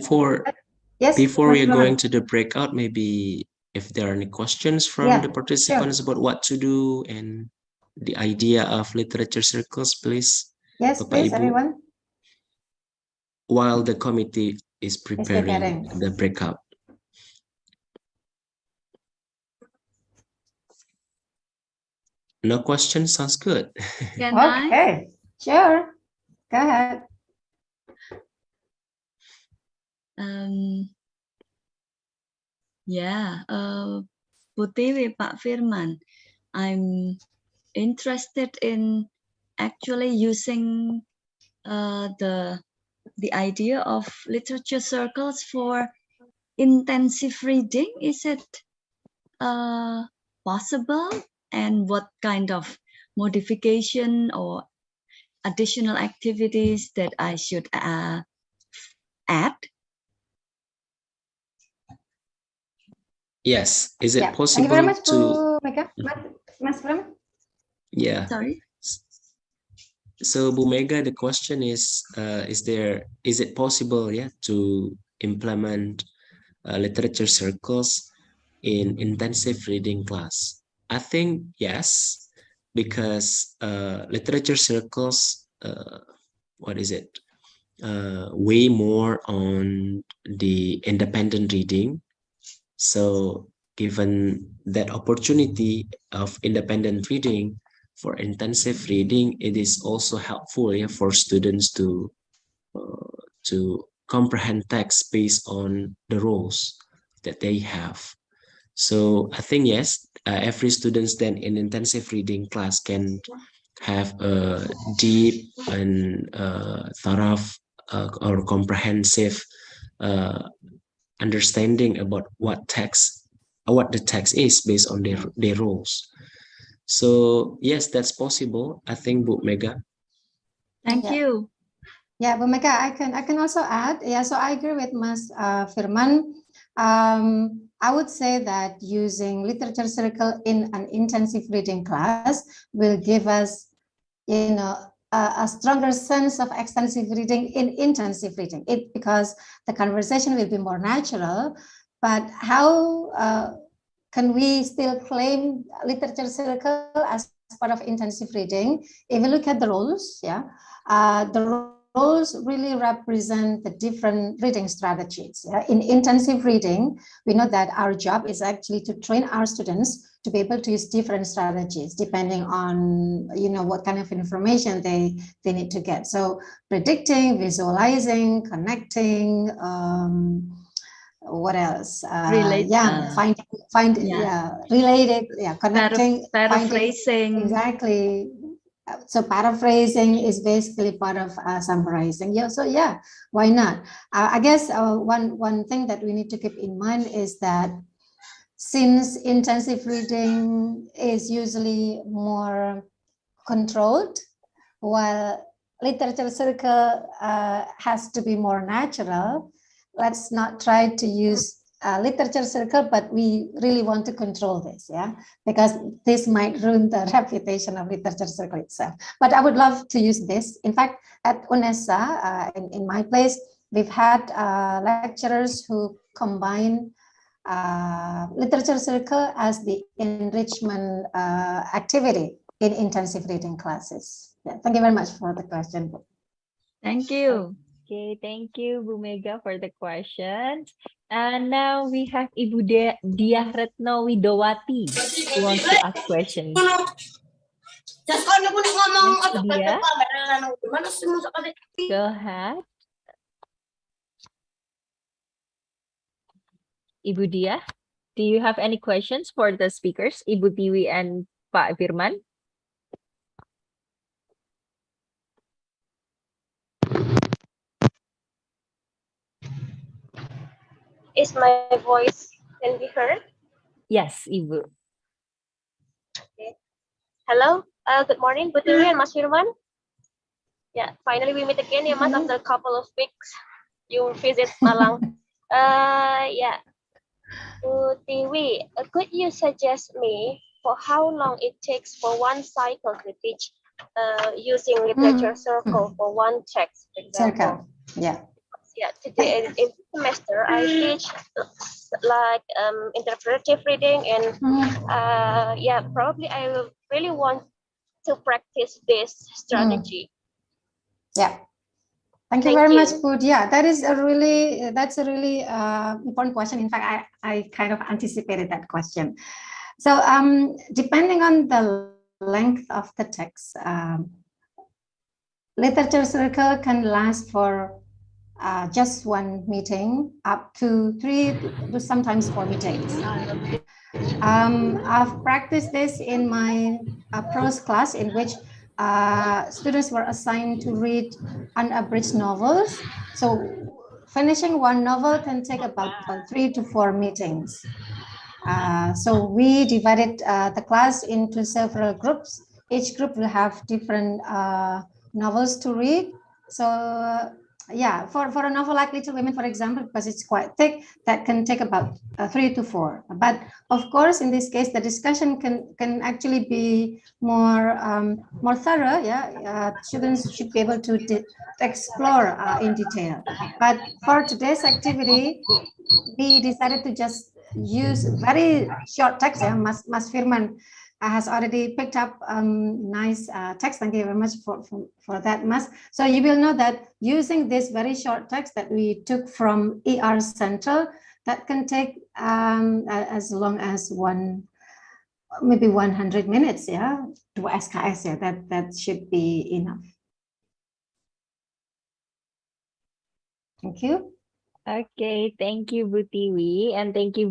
Yes. Before we are Mas going Firman. to the breakout, maybe if there are any questions from the participants about what to do and the idea of literature circles, please. Yes, Bapak, please, Ibu, everyone. while the committee is preparing the breakout. No questions, sounds good. Can I? Okay, sure. Go ahead. Yeah, Bu Tiwi, Pak Firman, I'm interested in actually using the idea of literature circles for intensive reading. Is it possible? And what kind of modification or additional activities that I should add? Yes. Is it possible? Thank you very much, to? Bu Mega. Mas Firman. Yeah. Sorry. So Bu Mega, the question is it possible, to implement literature circles in intensive reading class? I think yes, because literature circles, weigh more on the independent reading. So given that opportunity of independent reading for intensive reading, it is also helpful for students to comprehend text based on the roles that they have. So I think yes, every student then in intensive reading class can have a deep and thorough or comprehensive understanding about what the text is based on their roles. So yes, that's possible. I think, Bu Mega. Thank you. Yeah, Bu Mega, I can also add. Yeah, so I agree with Mas Firman. I would say that using literature circle in an intensive reading class will give us, a stronger sense of extensive reading in intensive reading. Because the conversation will be more natural. But how can we still claim literature circle as part of intensive reading? If you look at the roles, the roles really represent the different reading strategies. In intensive reading, we know that our job is actually to train our students to be able to use different strategies depending on what kind of information they need to get. So predicting, visualizing, connecting, what else? Related, connecting, paraphrasing. Exactly. So paraphrasing is basically part of summarizing. Why not? I guess one thing that we need to keep in mind is that since intensive reading is usually more controlled, while literature circle has to be more natural, let's not try to use literature circle, but we really want to control this, because this might ruin the reputation of literature circle itself. But I would love to use this. In fact, at UNESA, in my place, we've had lecturers who combine literature circle as the enrichment activity in intensive reading classes. Thank you very much for the question. Thank you. Okay, thank you, Bu Mega, for the questions. And now we have Ibu Diah Retno Widowati who wants to ask questions. Yes, Diah? Go ahead. Ibu Diah, do you have any questions for the speakers, Ibu Tiwi and Pak Firman? Is my voice can be heard? Yes, Ibu. Okay. Hello. Good morning, Bu Tiwi and Mas Firman. Yeah, finally we meet again, Mas, after a couple of weeks. You visit Malang Yeah. Tiwi, could you suggest me for how long it takes for one cycle to teach using literature circle for one text, for example? Circle. Yeah. Yeah, today in semester I teach like interpretive reading and yeah, probably I will really want to practice this strategy. Yeah. Thank you Thank very you. much, Put. Yeah, that's a really important question. In fact, I kind of anticipated that question. So depending on the length of the text, literature circle can last for just one meeting up to 3 to sometimes 4 meetings. I've practiced this in my prose class in which students were assigned to read unabridged novels. So finishing one novel can take about 3 to 4 meetings. So we divided the class into several groups. Each group will have different novels to read. So yeah, for a novel like Little Women, for example, because it's quite thick, that can take about 3 to 4. But of course, in this case, the discussion can actually be more thorough. Yeah, students should be able to explore in detail. But for today's activity, we decided to just use very short text. Yeah, Mas Firman has already picked up nice text. Thank you very much for that, Mas. So you will know that using this very short text that we took from ER Central, that can take as long as maybe 100 minutes, yeah, to SKS, yeah, that should be enough. Thank you. Okay, thank you, Butiwi, and thank you,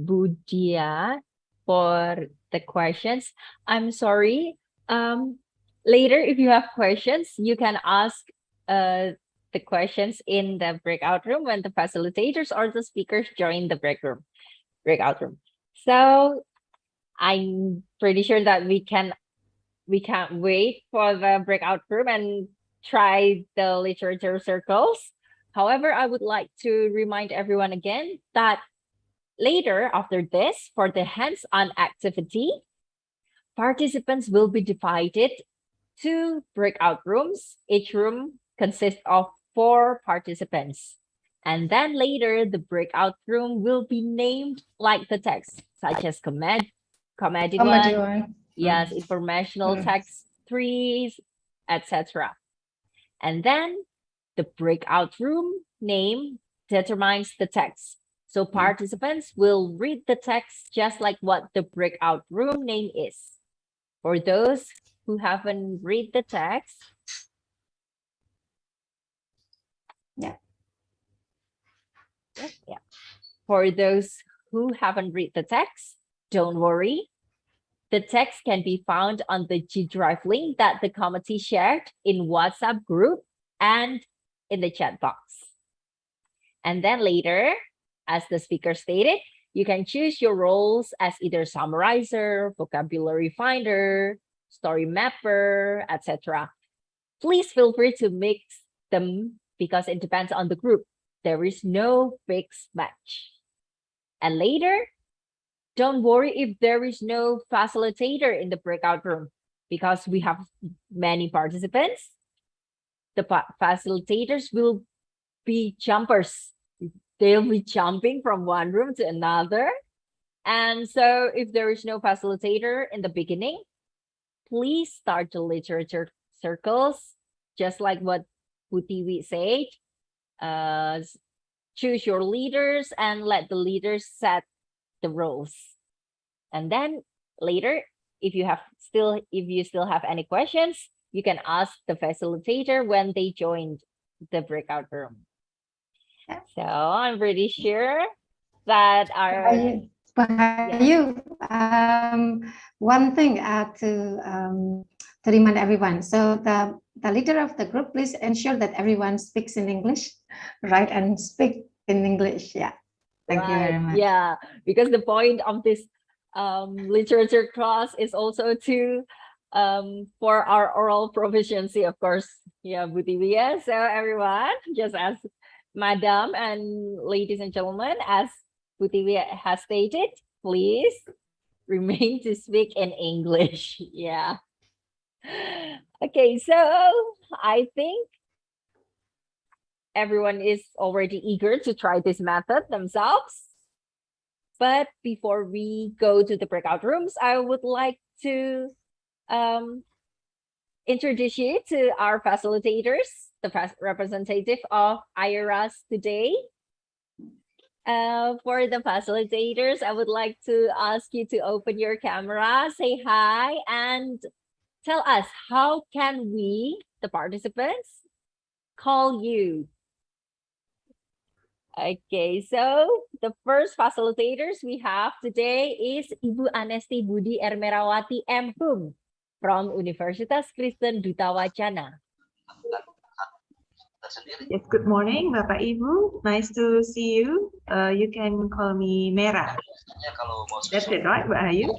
Budia, for the questions. I'm sorry. Later, if you have questions, you can ask the questions in the breakout room when the facilitators or the speakers join the breakout room. So I'm pretty sure that we can't wait for the breakout room and try the literature circles. However, I would like to remind everyone again that later after this, for the hands-on activity, participants will be divided to breakout rooms. Each room consists of 4 participants. And then later, the breakout room will be named like the text, such as comedy one, yes, informational text 3, etc. And then the breakout room name determines the text. So participants will read the text just like what the breakout room name is. For those who haven't read the text, For those who haven't read the text, don't worry. The text can be found on the G Drive link that the committee shared in WhatsApp group and in the chat box. And then later, as the speaker stated, you can choose your roles as either summarizer, vocabulary finder, story mapper, etc. Please feel free to mix them because it depends on the group. There is no fixed match. And later, don't worry if there is no facilitator in the breakout room because we have many participants. The facilitators will be jumpers. They'll be jumping from one room to another. And so if there is no facilitator in the beginning, please start the literature circles, just like what Putiwi said. Choose your leaders and let the leaders set the roles. And then later, if you still have any questions, you can ask the facilitator when they joined the breakout room. So I'm pretty sure that our one thing to remind everyone. So the leader of the group, please ensure that everyone speaks in English, right? And speak in English. Yeah. Thank you very much. Yeah, because the point of this literature class is also to for our oral proficiency, of course. Yeah, Butiwi. So everyone, just as Madam and ladies and gentlemen, as Putiwi has stated, please remain to speak in English. Yeah. Okay, so I think everyone is already eager to try this method themselves. But before we go to the breakout rooms, I would like to introduce you to our facilitators, the representative of IERAs today. For the facilitators, I would like to ask you to open your camera, say hi, and tell us how can we, the participants, call you. Okay, so the first facilitators we have today is Ibu Anesti Budi Ermerawati M. Hum from Universitas Kristen Duta Wacana. Yes, good morning, Bapak Ibu. Nice to see you. You can call me Mera. That's it, right, Mbak Ayu?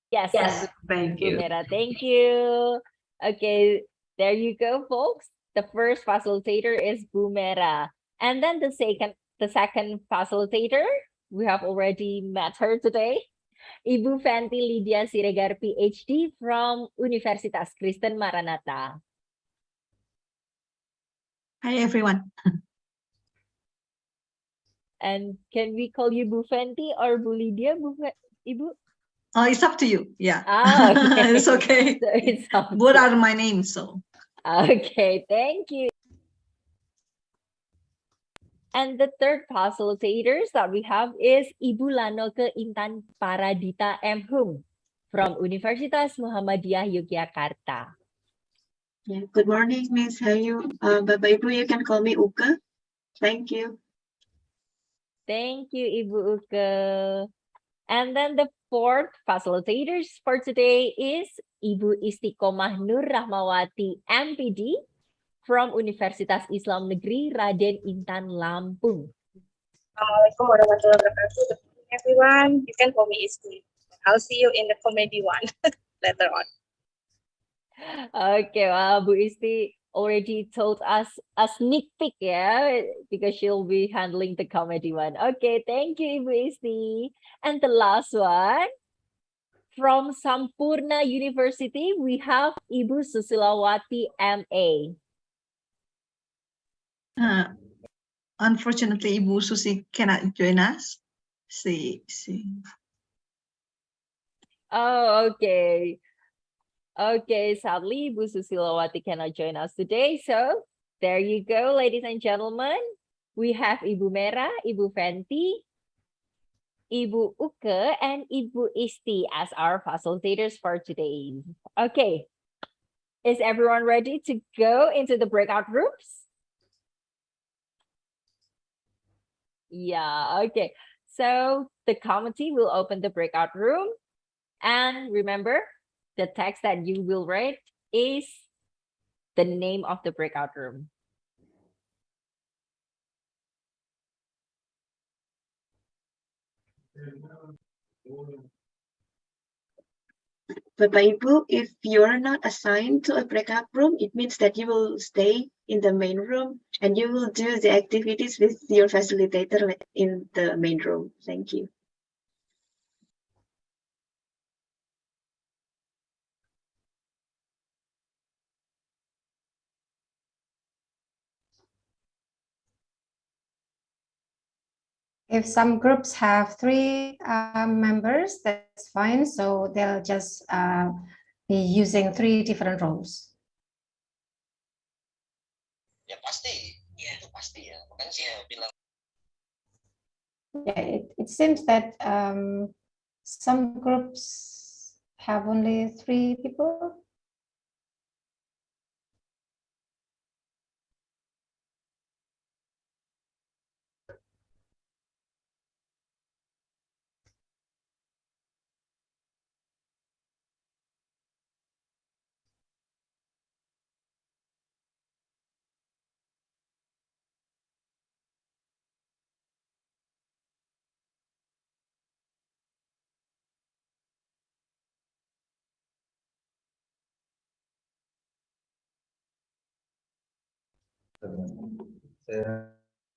Yes, Yes. Thank Bu you. Mera, thank you. Okay, there you go, folks. The first facilitator is Bu Mera. And then the second facilitator, we have already met her today. Ibu Fenty Lydia Siregar, PhD from Universitas Kristen Maranatha. Hi, everyone. And can we call you Bu Fenty or Bu Lydia, Ibu? Oh, it's up to you. Yeah. Ah, okay. It's okay. So it's up Both to- are my names, so. Okay, thank you. And the third facilitators that we have is Ibu Lanoke Intan Paradita M. Hum from Universitas Muhammadiyah Yogyakarta. Yeah, good morning, Miss Ayu. Bapak Ibu, you can call me Uka. Thank you. Thank you, Ibu Uke. And then the fourth facilitators for today is Ibu Istiqomah Nur Rahmawati, MPD from Universitas Islam Negeri Raden Intan Lampung. Assalamualaikum warahmatullahi wabarakatuh. Good morning, everyone. You can call me Isti. I'll see you in the comedy one later on. Okay, well, Bu Isti already told us a sneak peek, yeah, because she'll be handling the comedy one. Okay, thank you, Ibu Isti. And the last one, from Sampurna University, we have Ibu Susilawati, MA. Unfortunately, Ibu Susi cannot join us. See. Oh, okay. Okay, sadly, Ibu Susilawati cannot join us today. So there you go, ladies and gentlemen. We have Ibu Mera, Ibu Fenty, Ibu Uke, and Ibu Isti as our facilitators for today. Okay, is everyone ready to go into the breakout rooms? Yeah, okay. So the committee will open the breakout room. And remember, the text that you will write is the name of the breakout room. Bapak Ibu, if you're not assigned to a breakout room, it means that you will stay in the main room and you will do the activities with your facilitator in the main room. Thank you. If some groups have three members, that's fine. So they'll just be using three different roles. Ya pasti, ya itu pasti ya. Makanya saya bilang. Yeah, it seems that some groups have only three people.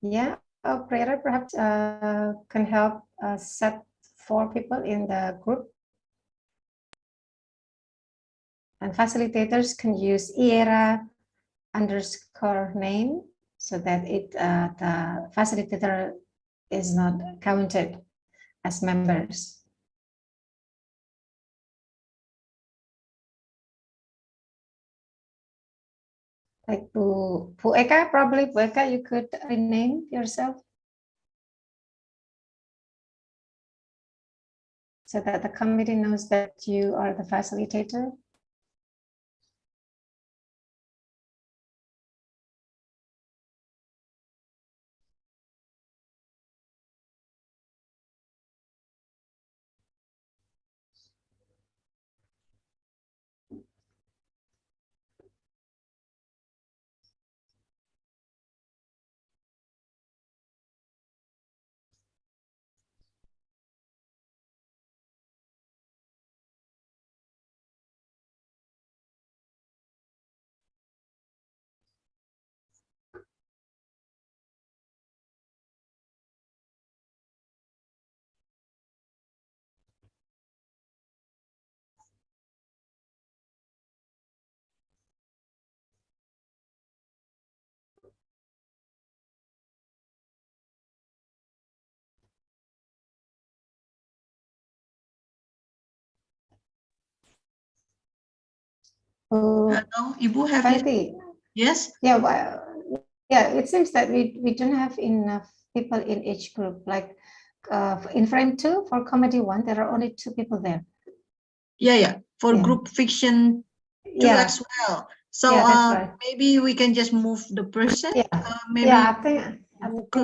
Yeah, operator perhaps can help set 4 people in the group. And facilitators can use IERA _name so that the facilitator is not counted as members. Like Bu Eka, probably Bu Eka, you could rename yourself so that the committee knows that you are the facilitator. Hello, Ibu, have you? Yes. Yeah, well, yeah. It seems that we don't have enough people in each group. Like in frame 2 for comedy 1, there are only 2 people there. Yeah. For Yeah. group fiction 2 Yeah. as well. So Yeah, that's right. maybe we can just move the person. Maybe Yeah, I think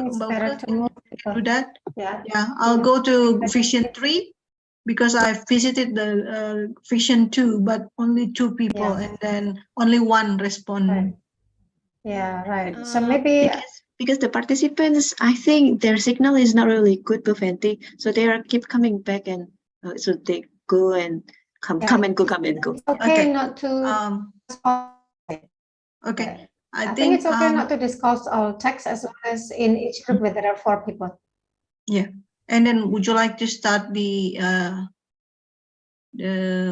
it's better Mbak to move can people. do that. Yeah. Yeah, I'll go to fiction 3 because I visited the fiction 2, but only 2 people, Yeah. and then only 1 respond. Right. Yeah, right. So maybe Because the participants, I think their signal is not really good, Bhaventi. So they are keep coming back, and so they go and come and go, come and go. it's okay not to. Okay. I think it's okay not to discuss all text as long as in each group where there are 4 people. Yeah. And then would you like to start the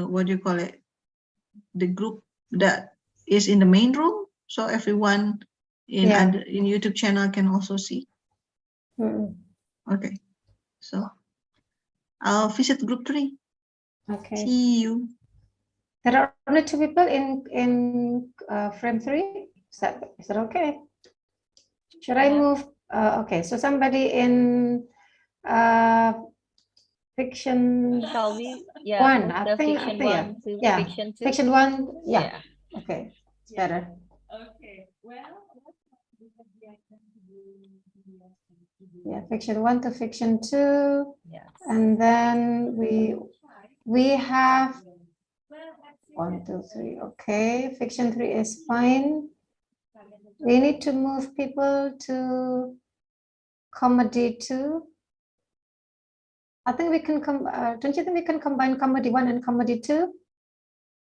what do you call it? The group that is in the main room, so everyone in in YouTube channel can also see. Okay. So I'll visit group 3. Okay. See you. There are only 2 people in frame 3. Is that okay? Should I move? Okay, so somebody in fiction Shall we? 1. Move I the think fiction yeah. 1 to Yeah. fiction 2. Fiction 1. Yeah. Okay. It's better. Okay. Well. Yeah, fiction 1 to fiction 2. Yes. And then we have 1, 2, 3. Okay, fiction 3 is fine. We need to move people to comedy 2. I think we can don't you think we can combine comedy 1 and comedy 2?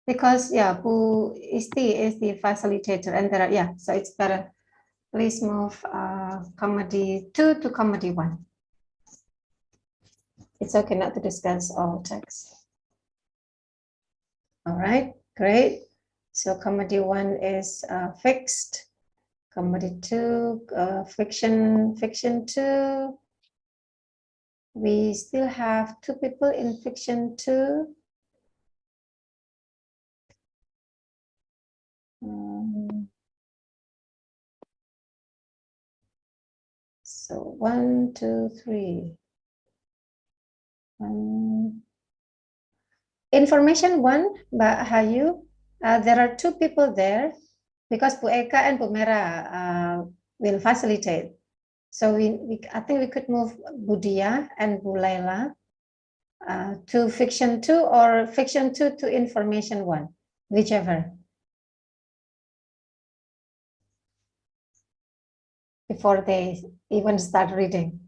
Because Bu Isti is the facilitator, and there are so it's better. Please move comedy 2 to comedy 1. It's okay not to discuss all text. All right, great. So comedy 1 is fixed. Comedy 2, fiction 2. We still have 2 people in fiction 2. So 1, 2, 3. Information 1, Mbak Hayu. There are 2 people there because Bu Eka and Bu Mera will facilitate. So I think we could move Budia and Bu Laila to fiction 2 or fiction 2 to information 1, whichever. Before they even start reading.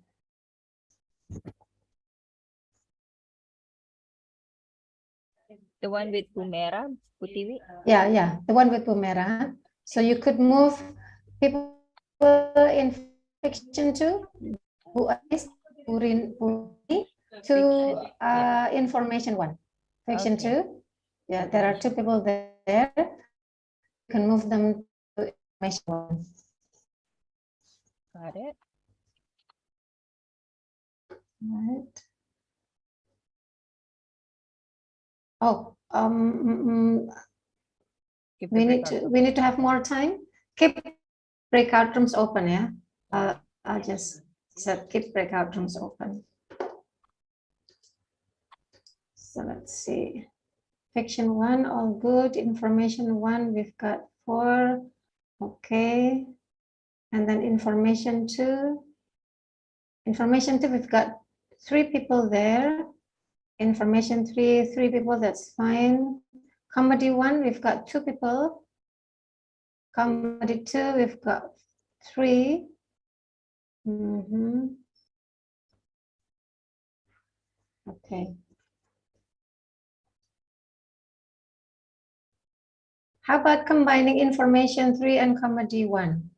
The one with Bumera, Putiwi? Yeah, the one with Bumera. So you could move people in fiction 2, Bu Ais, Puri, to information 1. Fiction Okay. 2, yeah, there are 2 people there. You can move them to information 1. Got it. Right. Oh, Keep we the need breakout to have more time. Keep breakout rooms open, yeah. I'll just set keep breakout rooms open. So let's see. Fiction 1, all good. Information 1, we've got 4. Okay. And then information 2. Information 2, we've got 3 people there. Information 3, 3 people, that's fine. Comedy 1, we've got 2 people. Comedy 2, we've got 3. Okay. How about combining information 3 and comedy 1?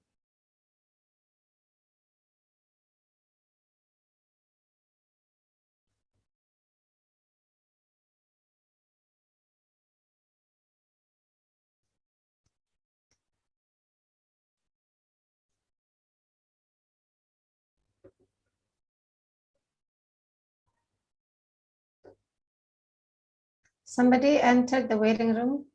Somebody entered the waiting room.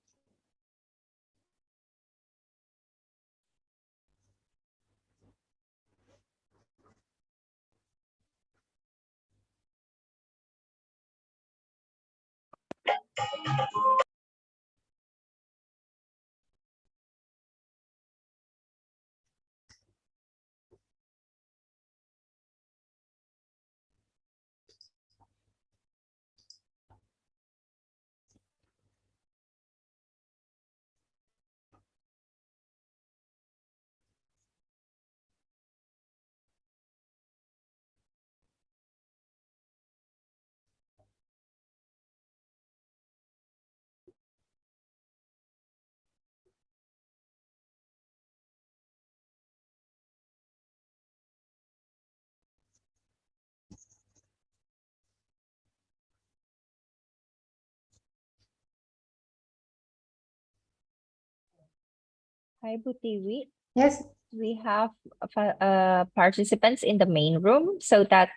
Hi, Butiwi. Yes. We have participants in the main room so that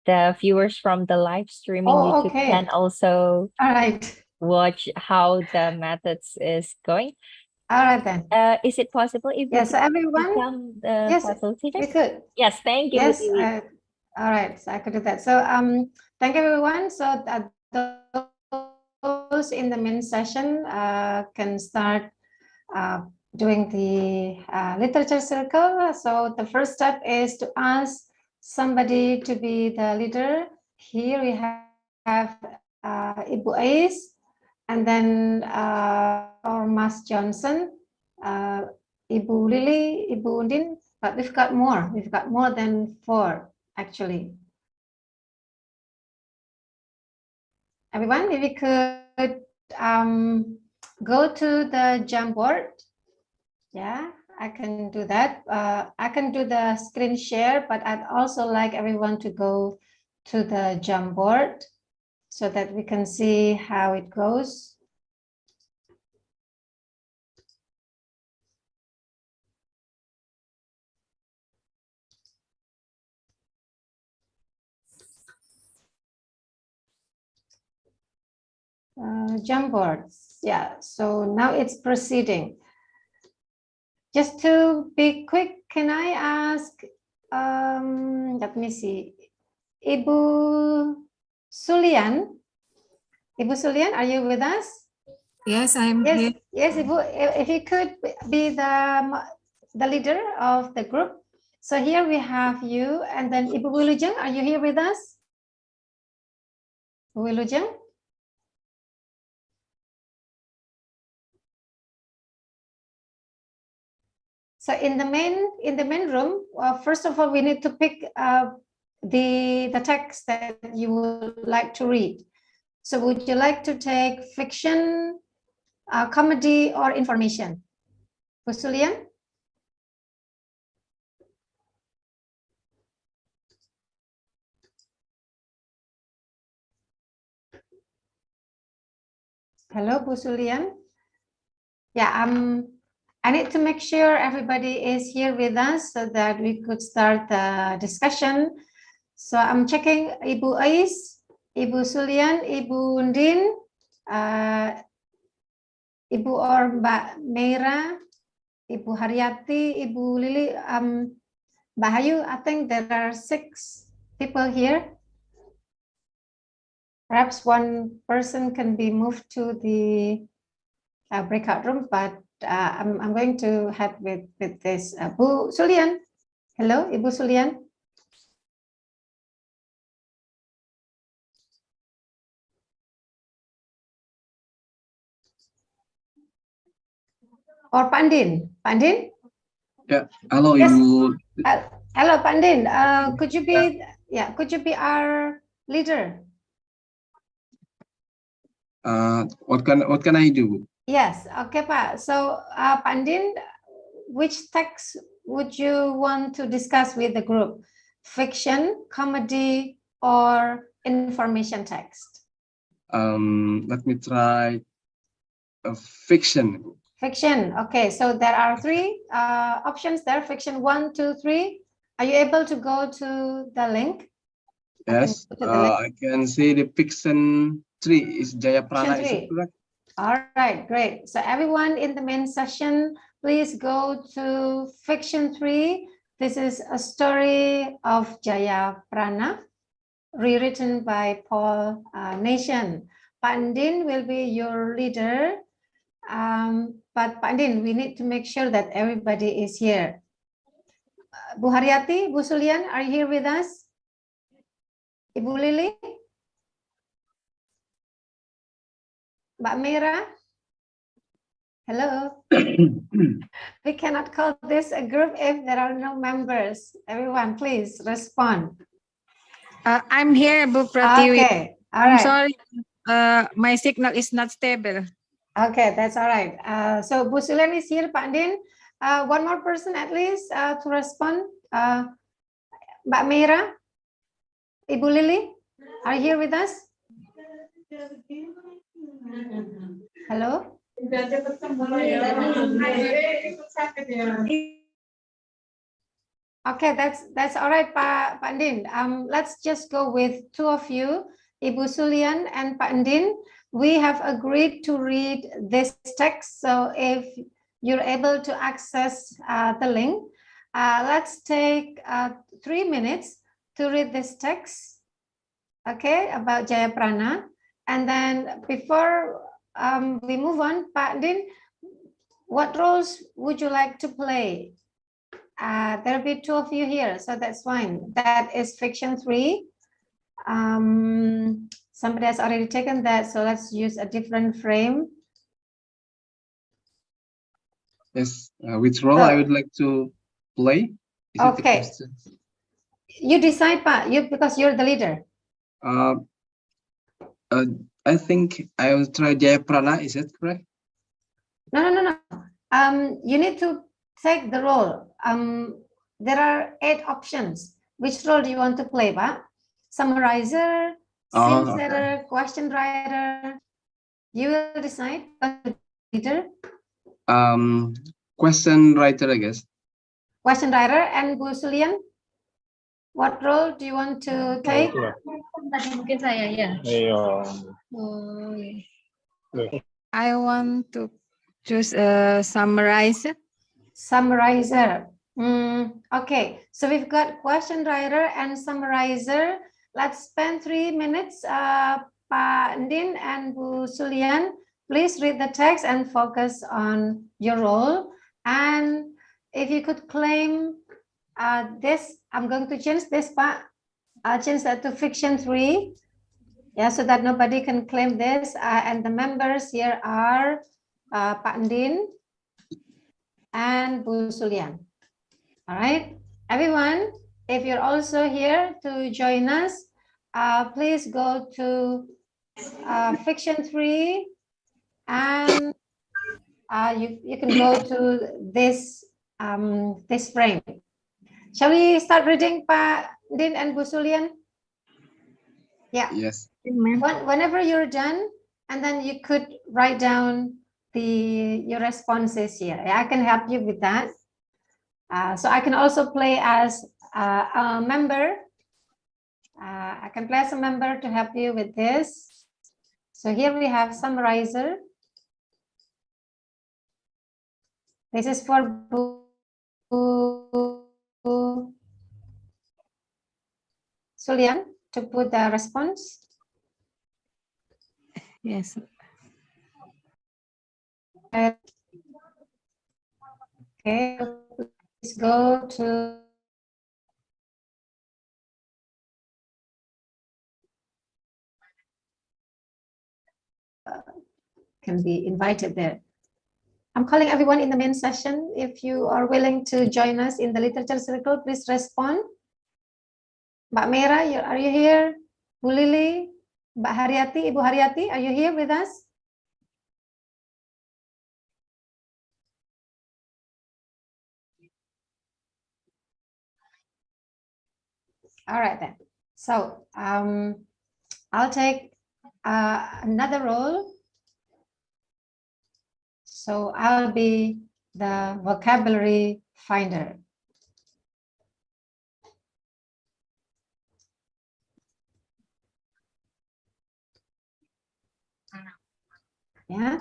the viewers from the live streaming Oh, YouTube okay. can also All right. watch how the methods is going. All right then. Is it possible if Yes, we can everyone. become the Yes, facilitators? we could. Yes, thank you, Yes. Butiwi. All right. So I could do that. So thank you everyone. So those in the main session can start doing the literature circle. So the first step is to ask somebody to be the leader. Here we have Ibu Ais, and then or Mas Johnson, Ibu Lily, Ibu Undin, but we've got more. We've got more than 4 actually. Everyone, if you could go to the Jamboard. Yeah, I can do that. I can do the screen share, but I'd also like everyone to go to the Jamboard so that we can see how it goes. Jamboards, yeah, so now it's proceeding. Just to be quick, can I ask, let me see, Ibu Sulian? Ibu Sulian, are you with us? Yes, I'm here. Yes, Ibu, if you could be the leader of the group. So here we have you, and then Ibu Wilujeng, are you here with us? Wilujeng? So in the main room, first of all, we need to pick the text that you would like to read. So would you like to take fiction, comedy, or information? Fusulian? Hello, Bu Sulian. Yeah, I need to make sure everybody is here with us so that we could start the discussion. So I'm checking Ibu Ais, Ibu Sulian, Ibu Undin, Ibu or Mbak Meira, Ibu Haryati, Ibu Lili, Bahayu. I think there are 6 people here. Perhaps one person can be moved to the breakout room, but I'm going to head with this. Bu Sulian. Hello, Ibu Sulian. Or Pandin. Pandin? Yeah. Hello, Yes. Ibu. Hello, Pandin. Could you be could you be our leader? What can I do? Yes. Okay, Pak. So, Pandin, which text would you want to discuss with the group? Fiction, comedy, or information text? Let me try fiction. Fiction. Okay, so there are 3 options there. Fiction 1, 2, 3. Are you able to go to the link? Yes. I can see the fiction 3 is Jayaprana. Fiction Is it 3. correct? All right, great. So everyone in the main session, please go to Fiction 3. This is a story of Jayaprana, rewritten by Paul Nation. Pandin will be your leader. But Pandin, we need to make sure that everybody is here. Bu Haryati, Bu Sulian, are you here with us? Ibu Lili? Mbak Mira? Hello? We cannot call this a group if there are no members. Everyone, please respond. I'm here, Bu Pratiwi. Okay, all I'm right. sorry, my signal is not stable. Okay, that's all right. So Bu Sulian is here, Pak Din. One more person at least to respond. Mbak Mira, Ibu Lili, are you here with us? Hello? Okay, that's all right, Pak Din. Let's just go with 2 of you, Ibu Sulian and Pak Din. We have agreed to read this text. So if you're able to access the link, let's take 3 minutes to read this text, okay, about Jayaprana. And then before we move on, Pak Din, what roles would you like to play? There'll be 2 of you here, so that's fine. That is Fiction 3. Somebody has already taken that, so let's use a different frame. Yes. Which role I would like to play? Is it the Okay. question? You decide, Pak. Because you're the leader. I think I will try Jayaprana. Is that correct? No. You need to take the role. There are 8 options. Which role do you want to play, Pak? Summarizer, scene setter, question writer. You will decide. Leader. Question writer, I guess. Question writer. And Bu Sulian, what role do you want to take? Mungkin saya ya. I want to choose a summarizer. Summarizer. Okay, so we've got question writer and summarizer. Let's spend 3 minutes. Pak Din and Bu Sulian, please read the text and focus on your role. And if you could claim this, I'm going to change this, Pak. I'll change that to Fiction 3. Yeah, so that nobody can claim this. And the members here are Pak Din and Bu Sulian. All right, everyone, if you're also here to join us, please go to Fiction 3 and you can go to this this frame. Shall we start reading, Pak Din and Bu Sulian? Yeah. Yes. Whenever you're done, and then you could write down your responses here. I can help you with that. So I can also play as a member. I can play as a member to help you with this. So here we have summarizer. This is for Sulian to put the response. Yes. Okay, let's go to can be invited there. I'm calling everyone in the main session. If you are willing to join us in the literature circle, please respond. Mbak Mera, are you here? Bu Lili, Mbak Haryati, Ibu Haryati, are you here with us? All right then. So I'll take another role. So I'll be the vocabulary finder. Yeah.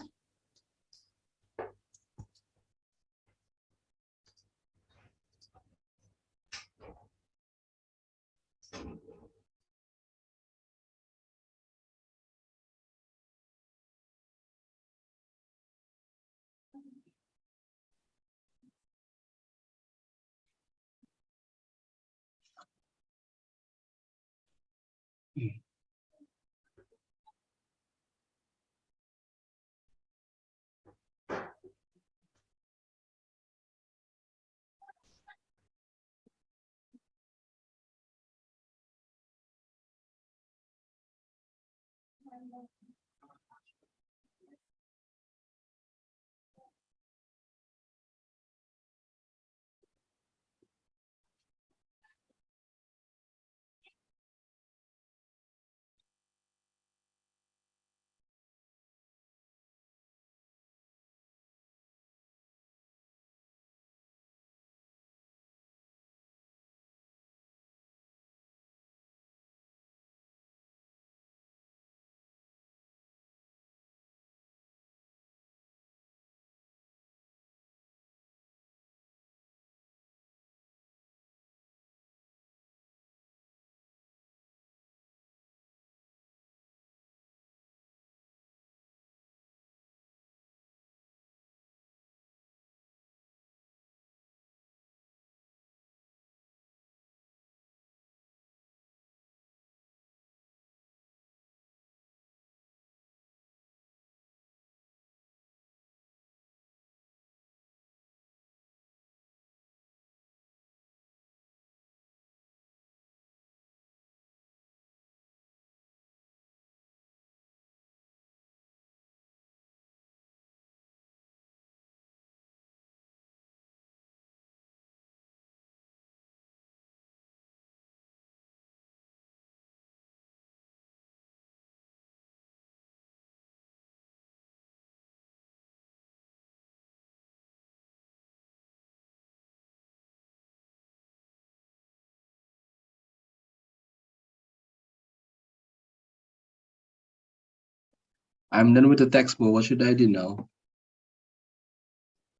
I'm done with the text, but what should I do now?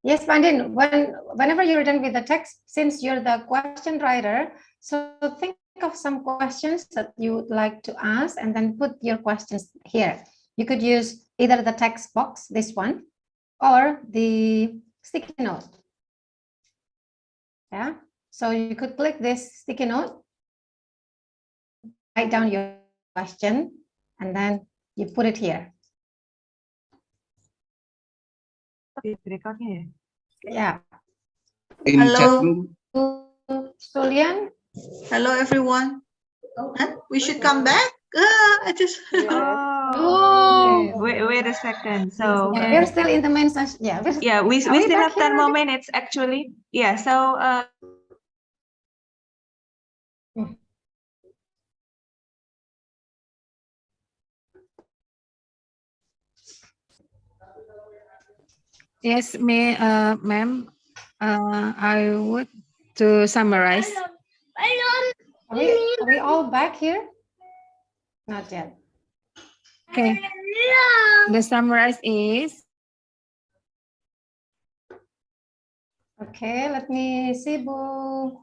Yes, Pandin, whenever you're done with the text, since you're the question writer, so think of some questions that you would like to ask and then put your questions here. You could use either the text box, this one, or the sticky note. Yeah, so you could click this sticky note, write down your question, and then you put it here. Yeah. In chat Hello, room? Julian. hello everyone. Huh? We should come back. I just. Oh, okay. Wait a second. So We're still in the main session. Yeah, we are we still back have 10 here more again? minutes actually. Yeah. So Yes, ma'am. I would to summarize. Are we all back here? Not yet. Okay. The summarize is. Okay, let me see, Bu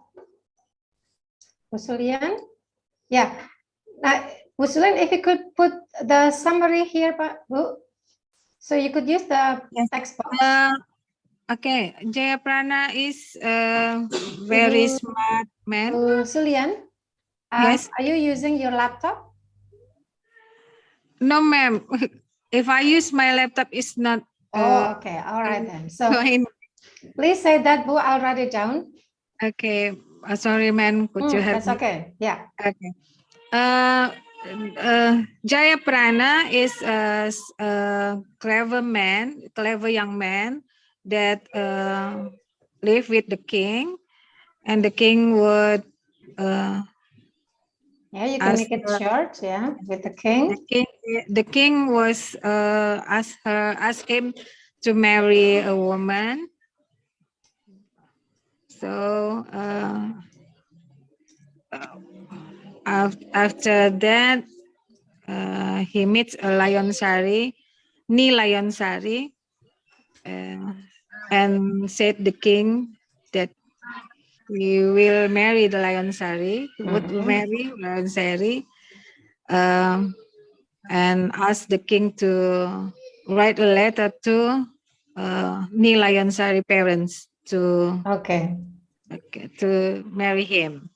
Sulian. Yeah. Bu Sulian, if you could put the summary here, Bu, so you could use the text box. Okay, Jayaprana is a very smart man. Bu Sulian, Yes. are you using your laptop? No, ma'am. If I use my laptop, it's not. Oh, okay. All right then. So Fine. please say that, Bu. I'll write it down. Okay. Sorry, ma'am. Could you help That's me? okay. Yeah. Okay. Jayaprana is a clever man, clever young man that live with the king, and the king would. Yeah, you can make it short. Yeah, with the king. The king was asked him to marry a woman. So after that, he meets a Lion Sari, Lion Sari, and said the king that he will marry the Lion Sari, would marry Lion Sari, and ask the king to write a letter to Lion Sari parents to to marry him.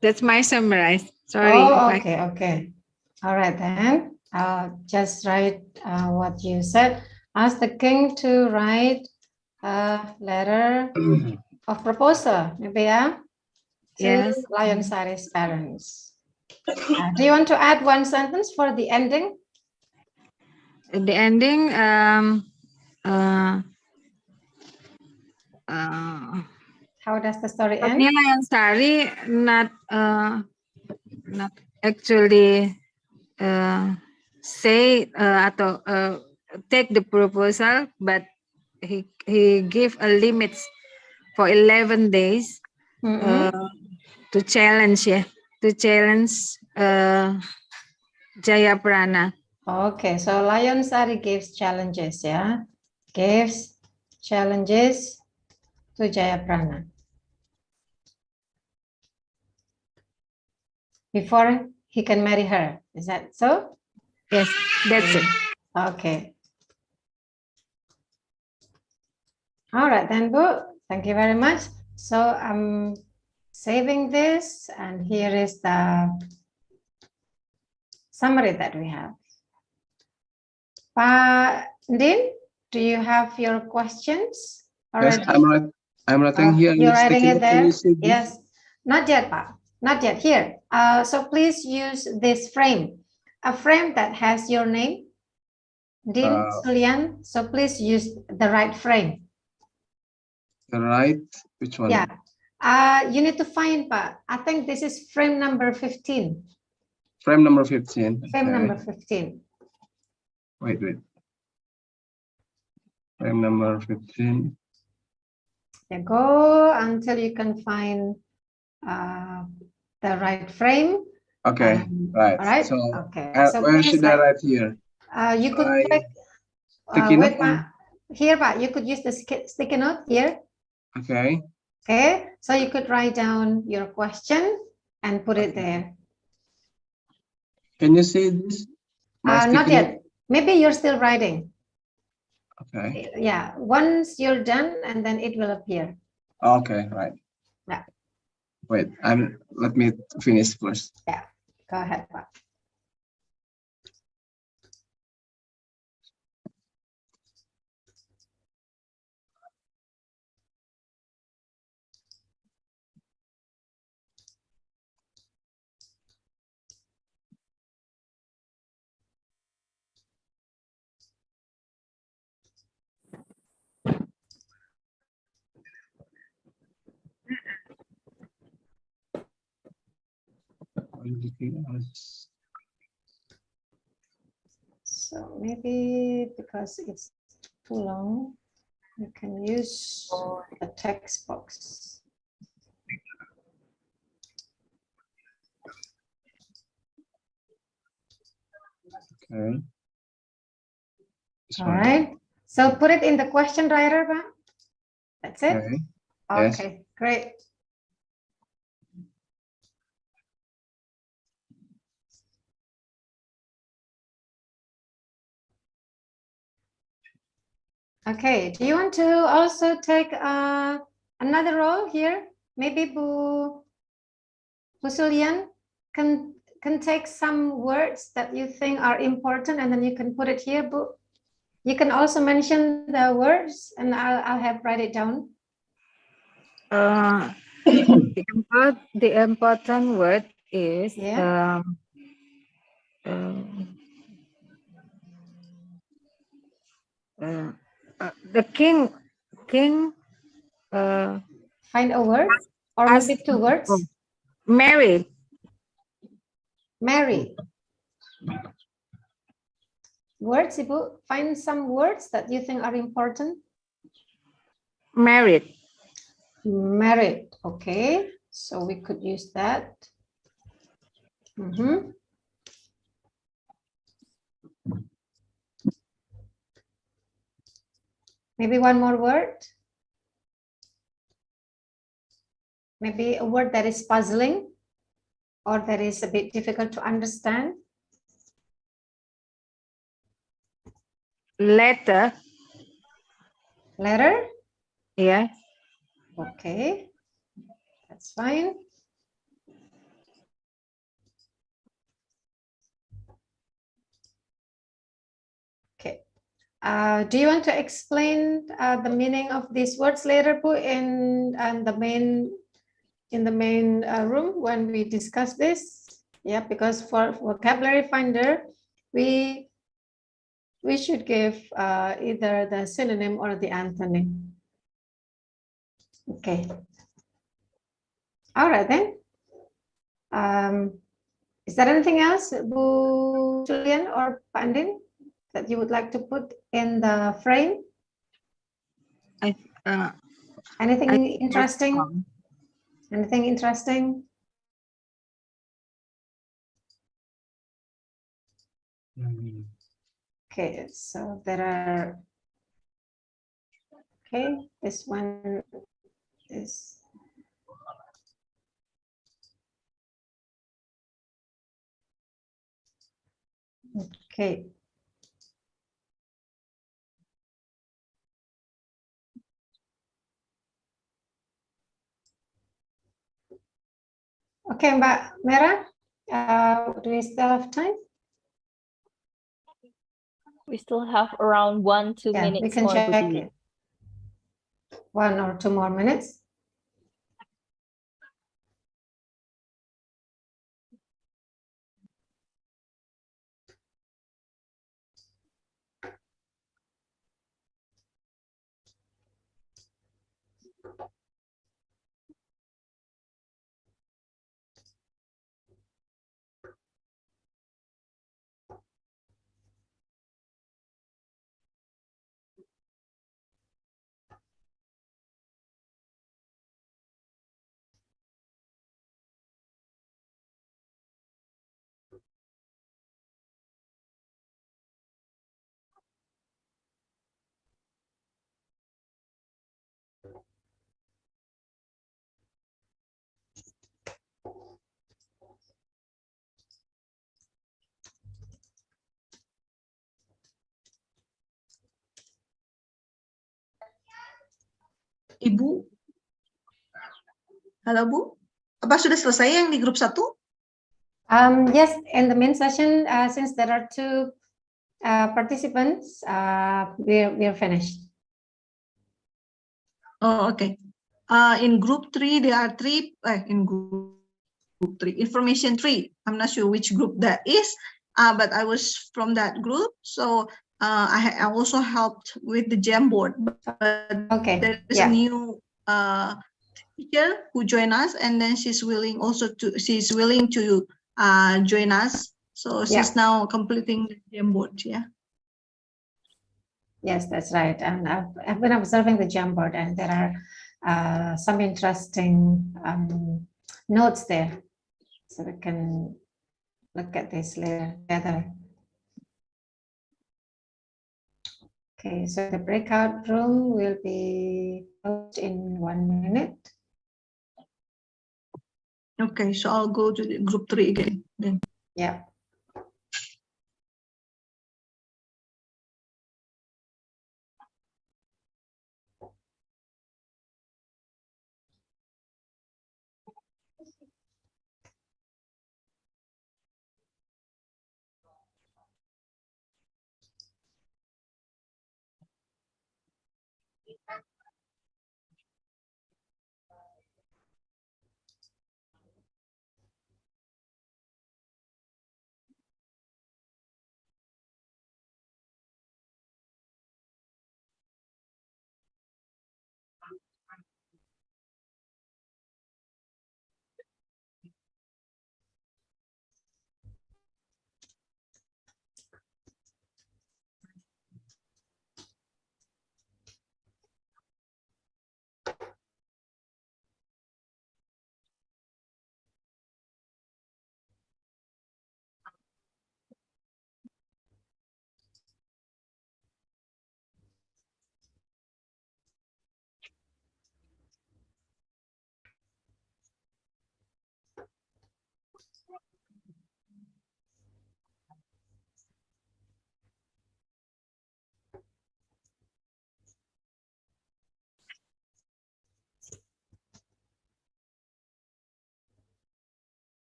That's my summarize. Sorry. Oh, okay. All right then. I'll just write what you said. Ask the king to write a letter of proposal, maybe, yeah, to Lion Sari's parents. Do you want to add one sentence for the ending? The ending, how does the story end? Lion Sari not actually say atau take the proposal, but he give a limit for 11 days to challenge Jayaprana. Okay, so Lion Sari gives challenges, yeah, gives challenges to Jayaprana before he can marry her. Is that so? Yes, that's it. Okay. All right, then, Bu. Thank you very much. So I'm saving this, and here is the summary that we have. Pa Din, do you have your questions already? Yes, I'm writing here. You're writing it there? Can you Yes. Not yet, Pa. Not yet. Here. So please use this frame. A frame that has your name, Din Sulian. So please use the right frame. The right? Which one? Yeah. You need to find, Pa. I think this is frame number 15. Frame number 15. Frame number 15. Wait. Frame number 15. Yeah, go until you can find the right frame. Okay, right. All right. So, okay. where should I write here? You could click. Sticky note? Here, but you could use the sticky note here. Okay. Okay. So you could write down your question and put it there. Can you see this? Not yet. Maybe you're still writing. Okay. Yeah. Once you're done, and then it will appear. Okay, right. Yeah. Wait, let me finish first. Yeah. Go ahead, Pak. So maybe because it's too long, you can use the text box. Okay. All right. So put it in the question writer, Pak. That's it? Okay. Yes. Okay, great. Okay, do you want to also take another role here? Maybe Bu Sulian can take some words that you think are important and then you can put it here, Bu. You can also mention the words and I'll have write it down. The important word is Yeah. The king find a word or maybe two words. Married. Married. Words, Ibu, find some words that you think are important. Married. Married. Okay, so we could use that. Maybe one more word. Maybe a word that is puzzling or that is a bit difficult to understand. Letter. Letter? Yeah. Okay, that's fine. Okay. Do you want to explain the meaning of these words later, Bu, in the main room when we discuss this? Yeah, because for vocabulary finder, we should give either the synonym or the antonym. Okay. All right then. Is there anything else, Bu Julian or Pandin, that you would like to put in the frame? Anything interesting? Anything interesting? Okay, so there are, okay, this one is, okay. Okay, Mbak Mera, do we still have time? We still have around 1-2 Yeah, minutes we can more. check it. 1 or 2 more minutes. Ibu. Halo Bu. Apa sudah selesai yang di grup 1? Yes, in the main session, since there are 2 participants, we're finished. Oh, okay. In group 3, there are 3, in group 3, information 3. I'm not sure which group that is, but I was from that group. So I also helped with the Jamboard. But okay. There is a new teacher who joined us, and then she's willing to join us. So she's now completing the Jamboard. Yeah. Yes, that's right. And I've been observing the Jamboard, and there are some interesting notes there. So we can look at this later together. Okay, so the breakout room will be closed in 1 minute. Okay, so I'll go to the group 3 again then. Yeah.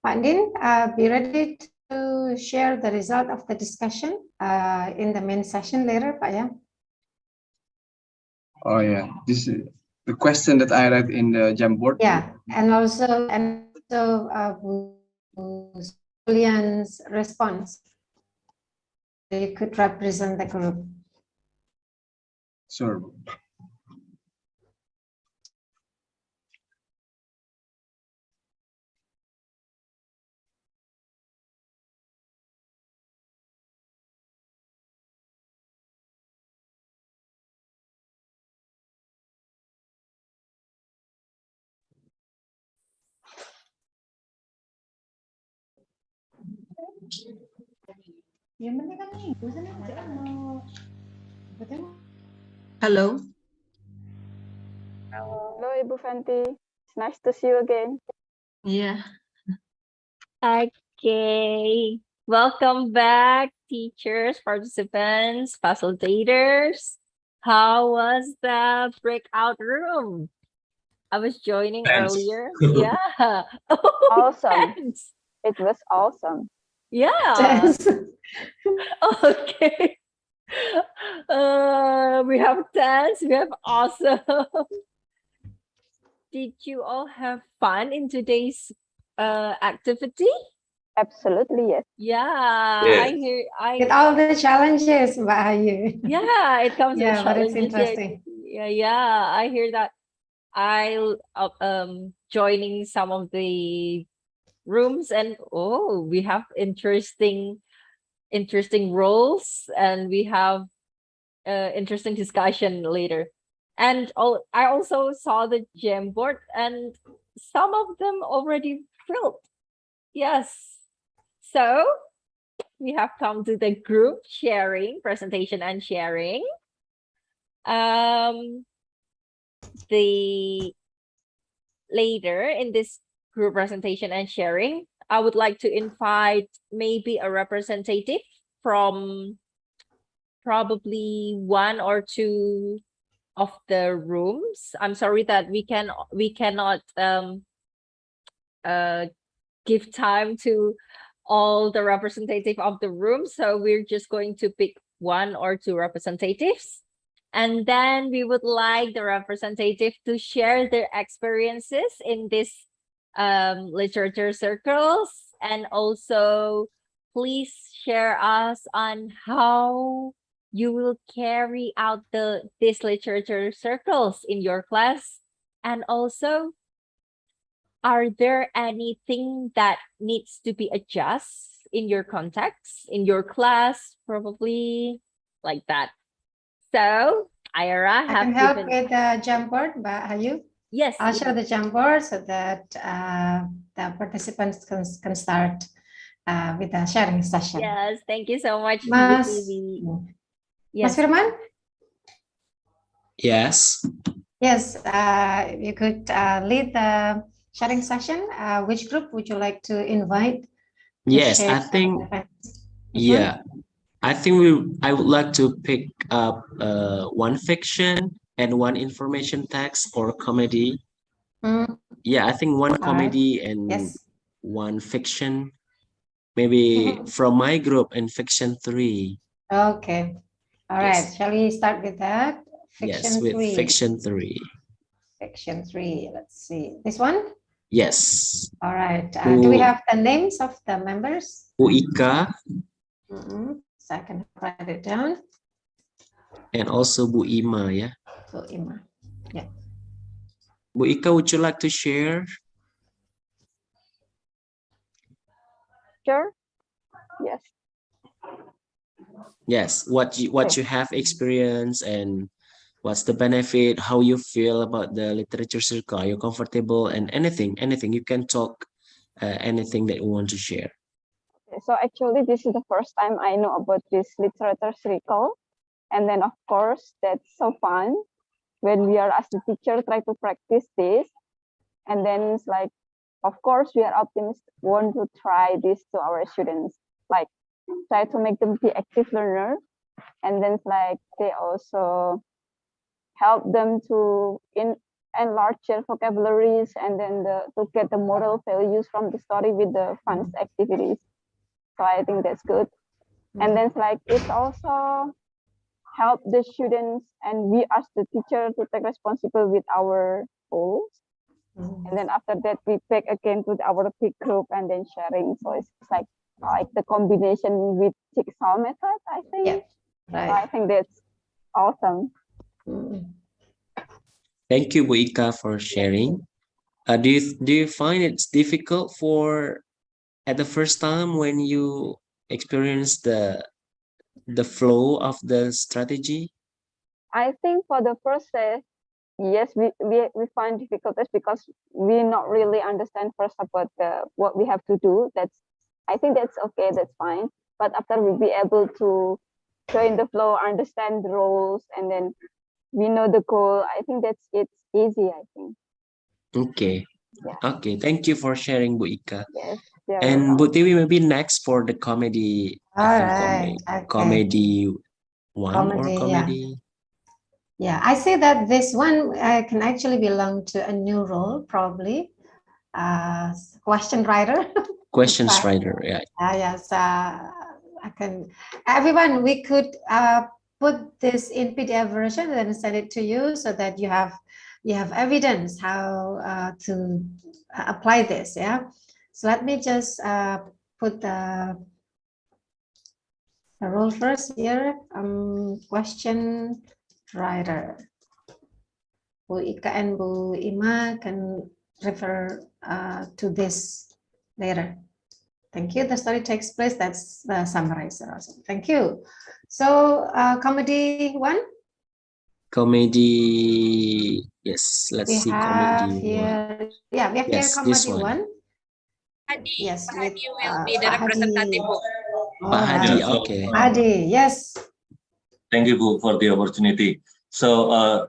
Pak Din, be ready to share the result of the discussion in the main session later, Pak, ya? Oh yeah, this is the question that I read in the Jamboard. Yeah, and also Julian's response. You could represent the group. Sure. Hello. Hello, Ibu Fanti. It's nice to see you again. Yeah. Okay. Welcome back, teachers, participants, facilitators. How was the breakout room? I was joining Thanks. earlier. Yeah. Oh, Awesome. thanks. It was awesome. Yeah. Okay. We have thanks. We have awesome. Did you all have fun in today's activity? Absolutely, yes. Yeah, Yes. With all the challenges, Mbak Ayu. Yeah, it comes with Yeah, but it's challenges. interesting. Yeah, I hear that. I joining some of the rooms, and oh, we have interesting roles, and we have interesting discussion later. And I also saw the gem board, and some of them already filled. Yes. So we have come to the group sharing, presentation and sharing. The later in this group presentation and sharing, I would like to invite maybe a representative from probably 1 or 2 of the rooms. I'm sorry that we cannot give time to all the representative of the room, so we're just going to pick 1 or 2 representatives, and then we would like the representative to share their experiences in this literature circles, and also please share us on how you will carry out these literature circles in your class, and also are there anything that needs to be adjusted in your context, in your class, probably like that. So, IERA I have can help given. with the Jamboard, but Hayu? Yes. I'll share the Jamboard so that the participants can start with the sharing session. Yes, thank you so much, Mas, Vivi. Mas Yes. Firman? Yes. Yes, you could lead the sharing session. Which group would you like to invite? To Yes, share I think, this one? yeah, I think I would like to pick up one fiction and one information text or comedy. Mm. Yeah, I think one All right. comedy and Yes. one fiction, maybe from my group in fiction 3. Okay. All right. Yes. Shall we start with that? Fiction Yes, with 3. fiction 3. Fiction 3. Let's see. This one? Yes. All right. Do we have the names of the members? Bu Ika So I can write it down. and also Bu Ima, yeah. Bu Ima. Yeah. Bu Ika, would you like to share? Sure. Yes. Yes, what you have experienced and what's the benefit, how you feel about the literature circle, are you comfortable, and anything you can talk, anything that you want to share. Okay, so actually this is the first time I know about this literature circle, and then of course that's so fun when we are as the teacher try to practice this, and then it's like, of course we are optimistic, want to try this to our students, like try to make them be active learner, and then it's like they also help them to enlarge their vocabularies, and then to get the moral values from the story with the fun activities. So I think that's good. And then it's like it also help the students and we as the teacher to take responsibility with our goals. And then after that we back again to our big group and then sharing. So it's like the combination with jigsaw method, I think. Yeah, right. So I think that's awesome. Thank you, Bu Ika, for sharing. Do you find it's difficult for at the first time when you experience the flow of the strategy? I think for the first day, yes, we find difficulties because we not really understand first about what we have to do. I think that's okay, that's fine. But after we be able to join the flow, understand the roles, and then we know the goal, I think it's easy, I think. Okay. Yeah. Okay, thank you for sharing, Bu Ika. Yes. Yeah, And Bu Tiwi, maybe next for the comedy. All right. Okay. Comedy one or Comedy, comedy. Yeah, I see that this one can actually belong to a new role, probably. Question writer. Questions writer, yeah. Yes, I can. Everyone, we could put this in PDF version and then send it to you so that you have evidence how to apply this. Yeah. So let me just put the role first here. Question writer. Bu Ika and Bu Ima can refer to this later. Thank you. The story takes place. That's the summarizer also. Thank you. So comedy one. Comedy. Yes, let's see comedy Here, one. Yeah, we have yes, here this comedy one. Yes, with will be the representative. Pak Hadi, Yeah, so, okay. Adi, yes. Thank you for the opportunity. So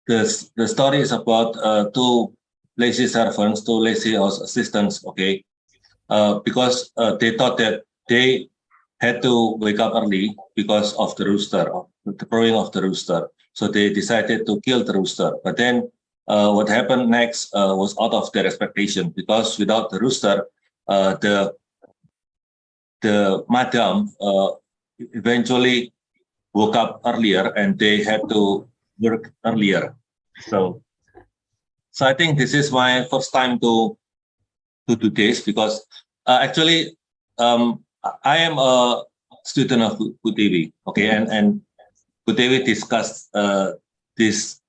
the story is about two lazy servants, two lazy house assistants. Okay, because they thought that they had to wake up early because of the rooster, the crowing of the rooster. So they decided to kill the rooster. But then what happened next was out of their expectation, because without the rooster, the madam eventually woke up earlier and they had to work earlier. So I think this is my first time to do this, because actually I am a student of Kutevi, okay, and Kutevi discussed this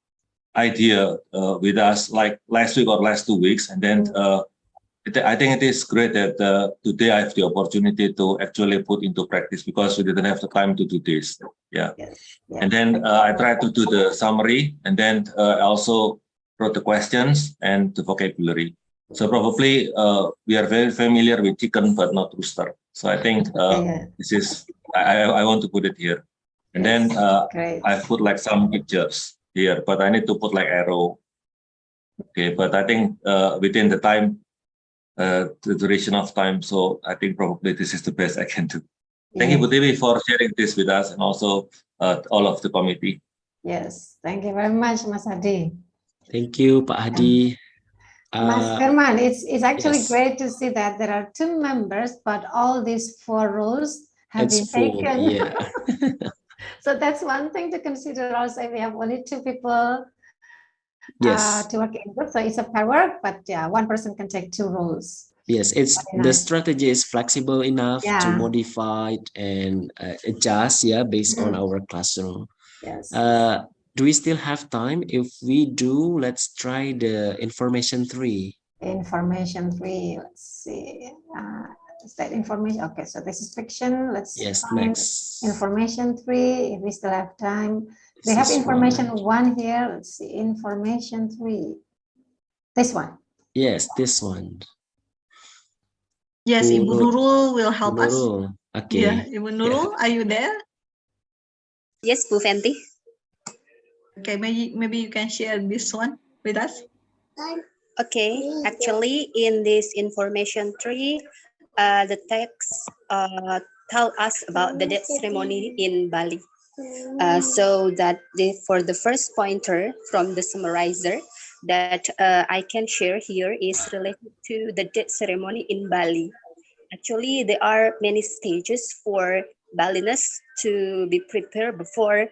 idea with us like last week or last 2 weeks, and then I think it is great that today I have the opportunity to actually put into practice because we didn't have the time to do this. Yeah. And then I tried to do the summary, and then I also wrote the questions and the vocabulary. So probably we are very familiar with chicken, but not rooster. So I think this is, I want to put it here. And then I put like some pictures here, but I need to put like arrow. Okay, but I think within the time, the duration of time, so I think probably this is the best I can do. Thank you, Bu Dewi, for sharing this with us, and also all of the committee. Yes, thank you very much, Mas Hadi. Thank you, Pak Hadi. Mas Firman, it's actually yes. great to see that there are 2 members, but all these 4 roles have It's been full, taken. yeah. So that's one thing to consider also. If we have only 2 people Yes. to work in group, so it's a pair work, but yeah, one person can take 2 roles. Yes, it's Very the nice. strategy is flexible enough to Yeah. modify and adjust, yeah, based on our classroom. Yes. Do we still have time? If we do, let's try the information 3. Information 3. Let's see. Is that information? Okay, so this is fiction. Let's Yes, find next. information 3 if we still have time. We This have is information 1 here. Let's see. Information 3. This one. Yes, this one. Yes, Bu Ibu Nurul will help Bu us. Nurul. Okay. Yeah, Ibu Nurul, are you there? Yes, Bu Fenty. Okay, maybe you can share this one with us. Okay, actually in this information tree, the text tell us about the death ceremony in Bali. So that for the first pointer from the summarizer that I can share here is related to the death ceremony in Bali. Actually, there are many stages for Balinese to be prepared before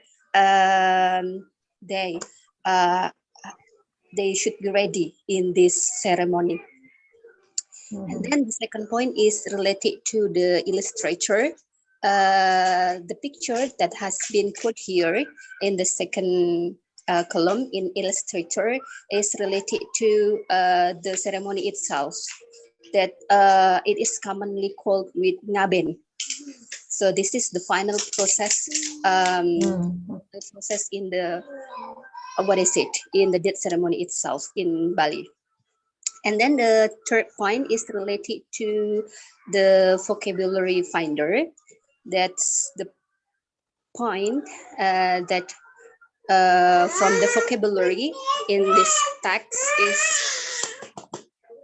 they should be ready in this ceremony. And then the second point is related to the illustrator. The picture that has been put here in the second column in illustrator is related to the ceremony itself, that it is commonly called with ngaben. So this is the final process, the process in the in the death ceremony itself in Bali. And then the third point is related to the vocabulary finder. That's the point that from the vocabulary in this text is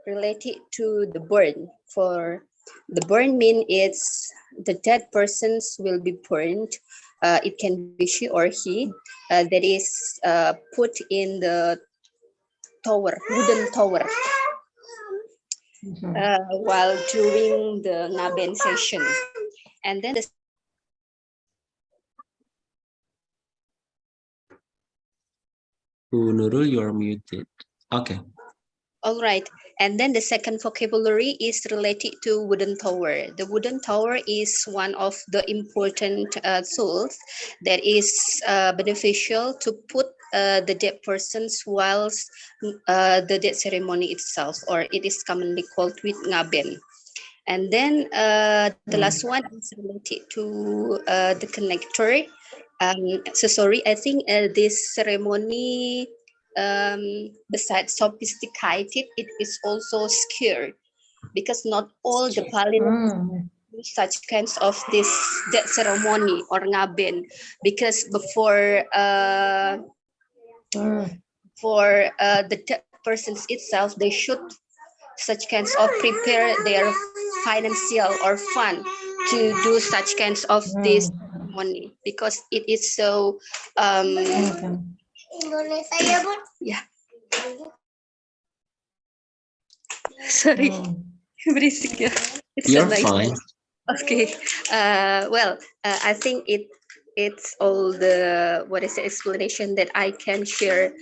related to the burn. For the burn mean it's the dead persons will be burned. It can be she or he that is put in the tower, wooden tower, while during the ngaben session. And then Bu Nurul, you are muted. Okay. all right. And then the second vocabulary is related to wooden tower. The wooden tower is one of the important tools that is beneficial to put the dead persons whilst the death ceremony itself, or it is commonly called with ngaben. And then the last one is related to the connector. So sorry, I think this ceremony, besides sophisticated, it is also scared, because not all the Balinese do such kinds of this death ceremony or ngaben, because before the dead persons itself, they should such kinds of prepare their financial or fund to do such kinds of this ceremony, because it is so yeah. Sorry, berisik ya. It's You're so nice. fine. Okay. Well, I think it's all the explanation that I can share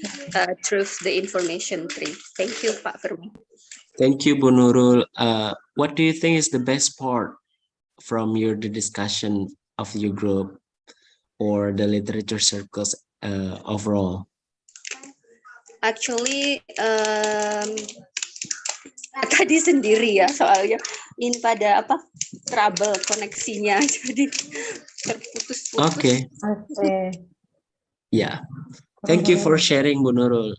through the information tree. Thank you, Pak Firman. Thank you, Bu Nurul. What do you think is the best part from the discussion of your group or the literature circles overall? Actually, tadi sendiri ya, soalnya ini pada apa trouble koneksinya jadi terputus-putus. Okay. Okay. Yeah. Thank you for sharing, Bu Nurul.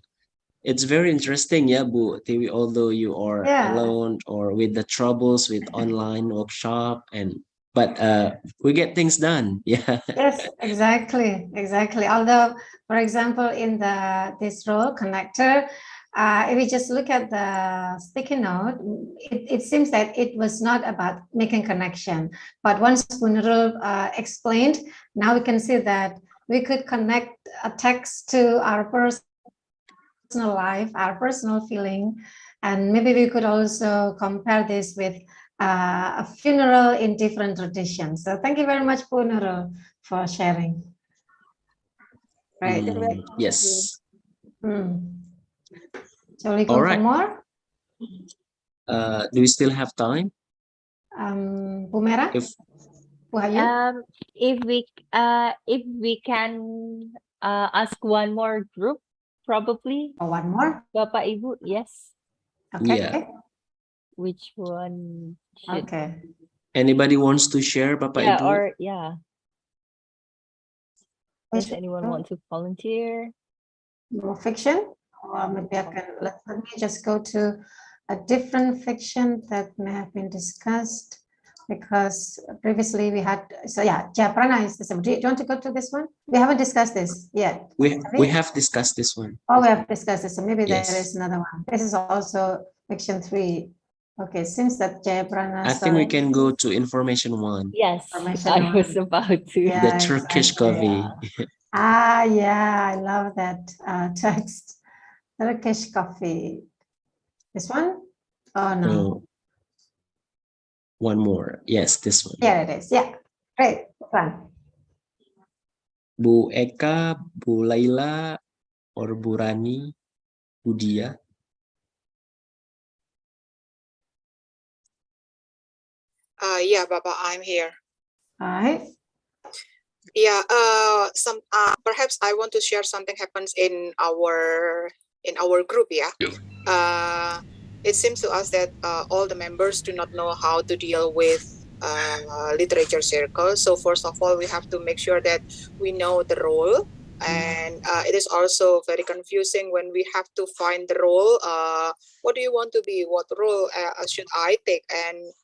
It's very interesting, yeah, Bu Tiwi, although you are Yeah. alone or with the troubles with online workshop but we get things done. Yeah. Yes, exactly. Although, for example, in this role connector, if we just look at the sticky note, it seems that it was not about making connection. But once Punarul explained, now we can see that we could connect a text to our personal life, our personal feeling, and maybe we could also compare this with a funeral in different traditions. So thank you very much, Punarul, for sharing. Right. Yes. Shall we go All right. for more? Do we still have time? Bu Mera? Bu Hayu? If we can ask one more group, probably. Oh, one more? Bapak Ibu, yes. Okay. Yeah. Which one should? Okay. Anybody wants to share, Bapak Yeah, Ibu? or yeah. Does anyone want to volunteer? More fiction? Or maybe I can let me just go to a different fiction that may have been discussed, because previously we had, so yeah, Japrana is this. Do you want to go to this one? We haven't discussed this yet. We have discussed this one. Oh, we have discussed this, so maybe Yes. there is another one. This is also fiction 3. Okay, seems that Jayaprana. I think we can go to information 1. Yes, Information I one. was about to. Yeah, The Turkish exactly. coffee. Yeah, I love that text. Turkish coffee. This one? Oh, no. No. One more. Yes, this one. Here it is. Yeah, great. Fun. Bu Eka, Bu Laila, or Bu Rani, Bu Dia. Yeah, Baba, I'm here. All right. Yeah, perhaps I want to share something happens in our group. Yeah, it seems to us that all the members do not know how to deal with literature circle. So first of all, we have to make sure that we know the role, and it is also very confusing when we have to find the role. What do you want to be? What role should I take? And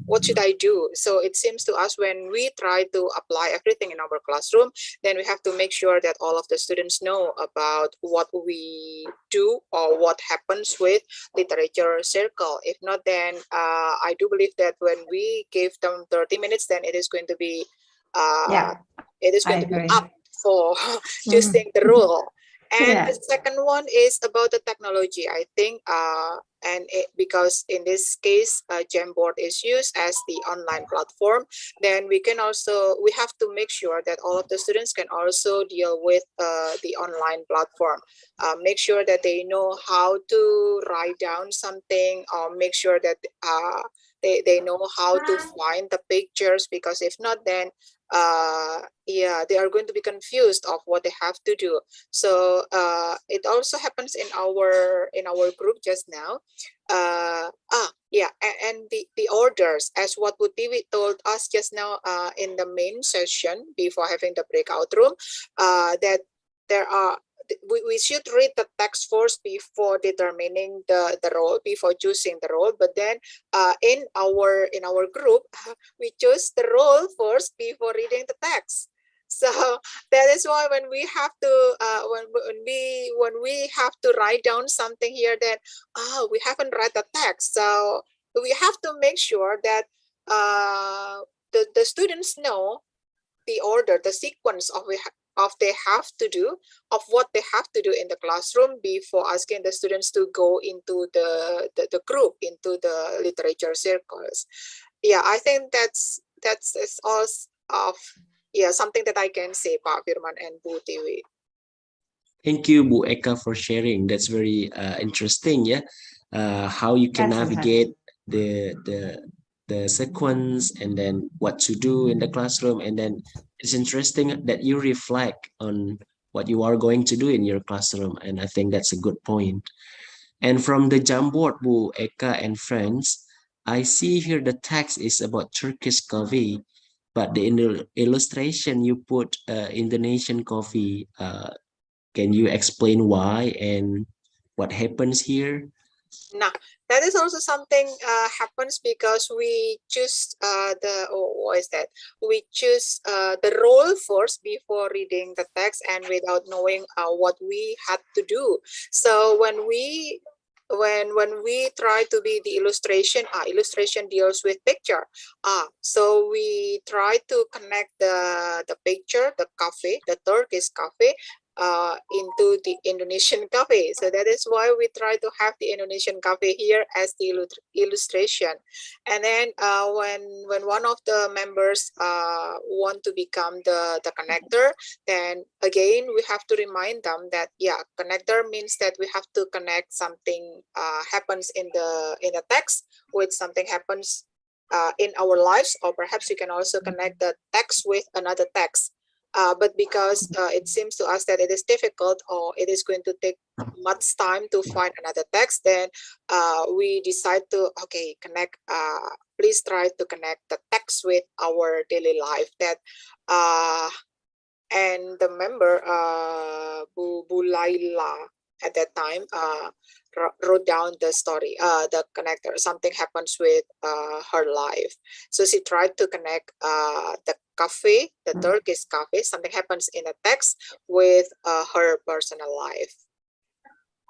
what should I do? So it seems to us when we try to apply everything in our classroom, then we have to make sure that all of the students know about what we do or what happens with literature circle. If not, then I do believe that when we give them 30 minutes, then it is going to be it is going to be up for choosing the role. And the second one is about the technology. I think, because in this case, Jamboard is used as the online platform, then we have to make sure that all of the students can also deal with the online platform. Make sure that they know how to write down something, or make sure that they know how to find the pictures, because if not, then they are going to be confused of what they have to do. So it also happens in our group just now. And the orders, as what Butiwi told us just now in the main session before having the breakout room, that we should read the text first before determining the role, before choosing the role. But then in our group, we choose the role first before reading the text. So that is why when we have to when we have to write down something here, then we haven't read the text. So we have to make sure that the students know the order, the sequence of they have to do, of what they have to do in the classroom before asking the students to go into the group, into the literature circles. Yeah, I think that's all of something that I can say, Pak Firman and Bu Tiwi. Thank you, Bu Eka, for sharing. That's very interesting. Yeah, how you can navigate the sequence, and then what to do in the classroom, and then it's interesting that you reflect on what you are going to do in your classroom, and I think that's a good point. And from the Jamboard, Bu Eka and friends, I see here the text is about Turkish coffee, but the illustration you put Indonesian coffee. Can you explain why and what happens here? Nah, that is also something happens because we choose what is that? We choose the role first before reading the text and without knowing what we had to do. So when we try to be the illustration deals with picture. So we try to connect the picture, the cafe, the Turkish cafe, into the Indonesian cafe. So that is why we try to have the Indonesian cafe here as the illustration. And then when one of the members want to become the connector, then again we have to remind them that connector means that we have to connect something happens in the text with something happens in our lives, or perhaps you can also connect the text with another text. But because it seems to us that it is difficult or it is going to take much time to find another text, then we decide to connect. Please try to connect the text with our daily life. That and the member Bu Laila at that time wrote down the story, the connector. Something happens with her life, so she tried to connect the cafe, the Turkish cafe. Something happens in the text with her personal life.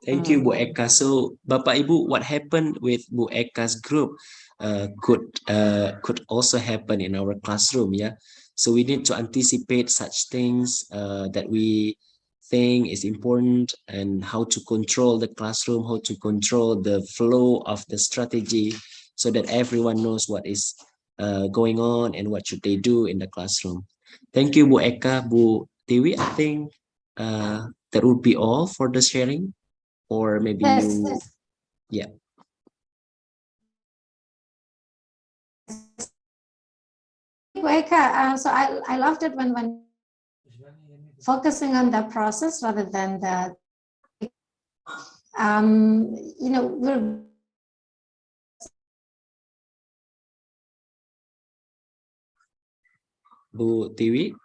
Thank you, Bu Eka. So, Bapak Ibu, what happened with Bu Eka's group could also happen in our classroom, yeah. So we need to anticipate such things that we think is important, and how to control the classroom, how to control the flow of the strategy, so that everyone knows what is going on and what should they do in the classroom. Thank you, Bu Eka. Bu Tiwi, I think that would be all for the sharing. Or maybe you, yeah. So I loved it when focusing on the process rather than the, we're Bu Tiwi.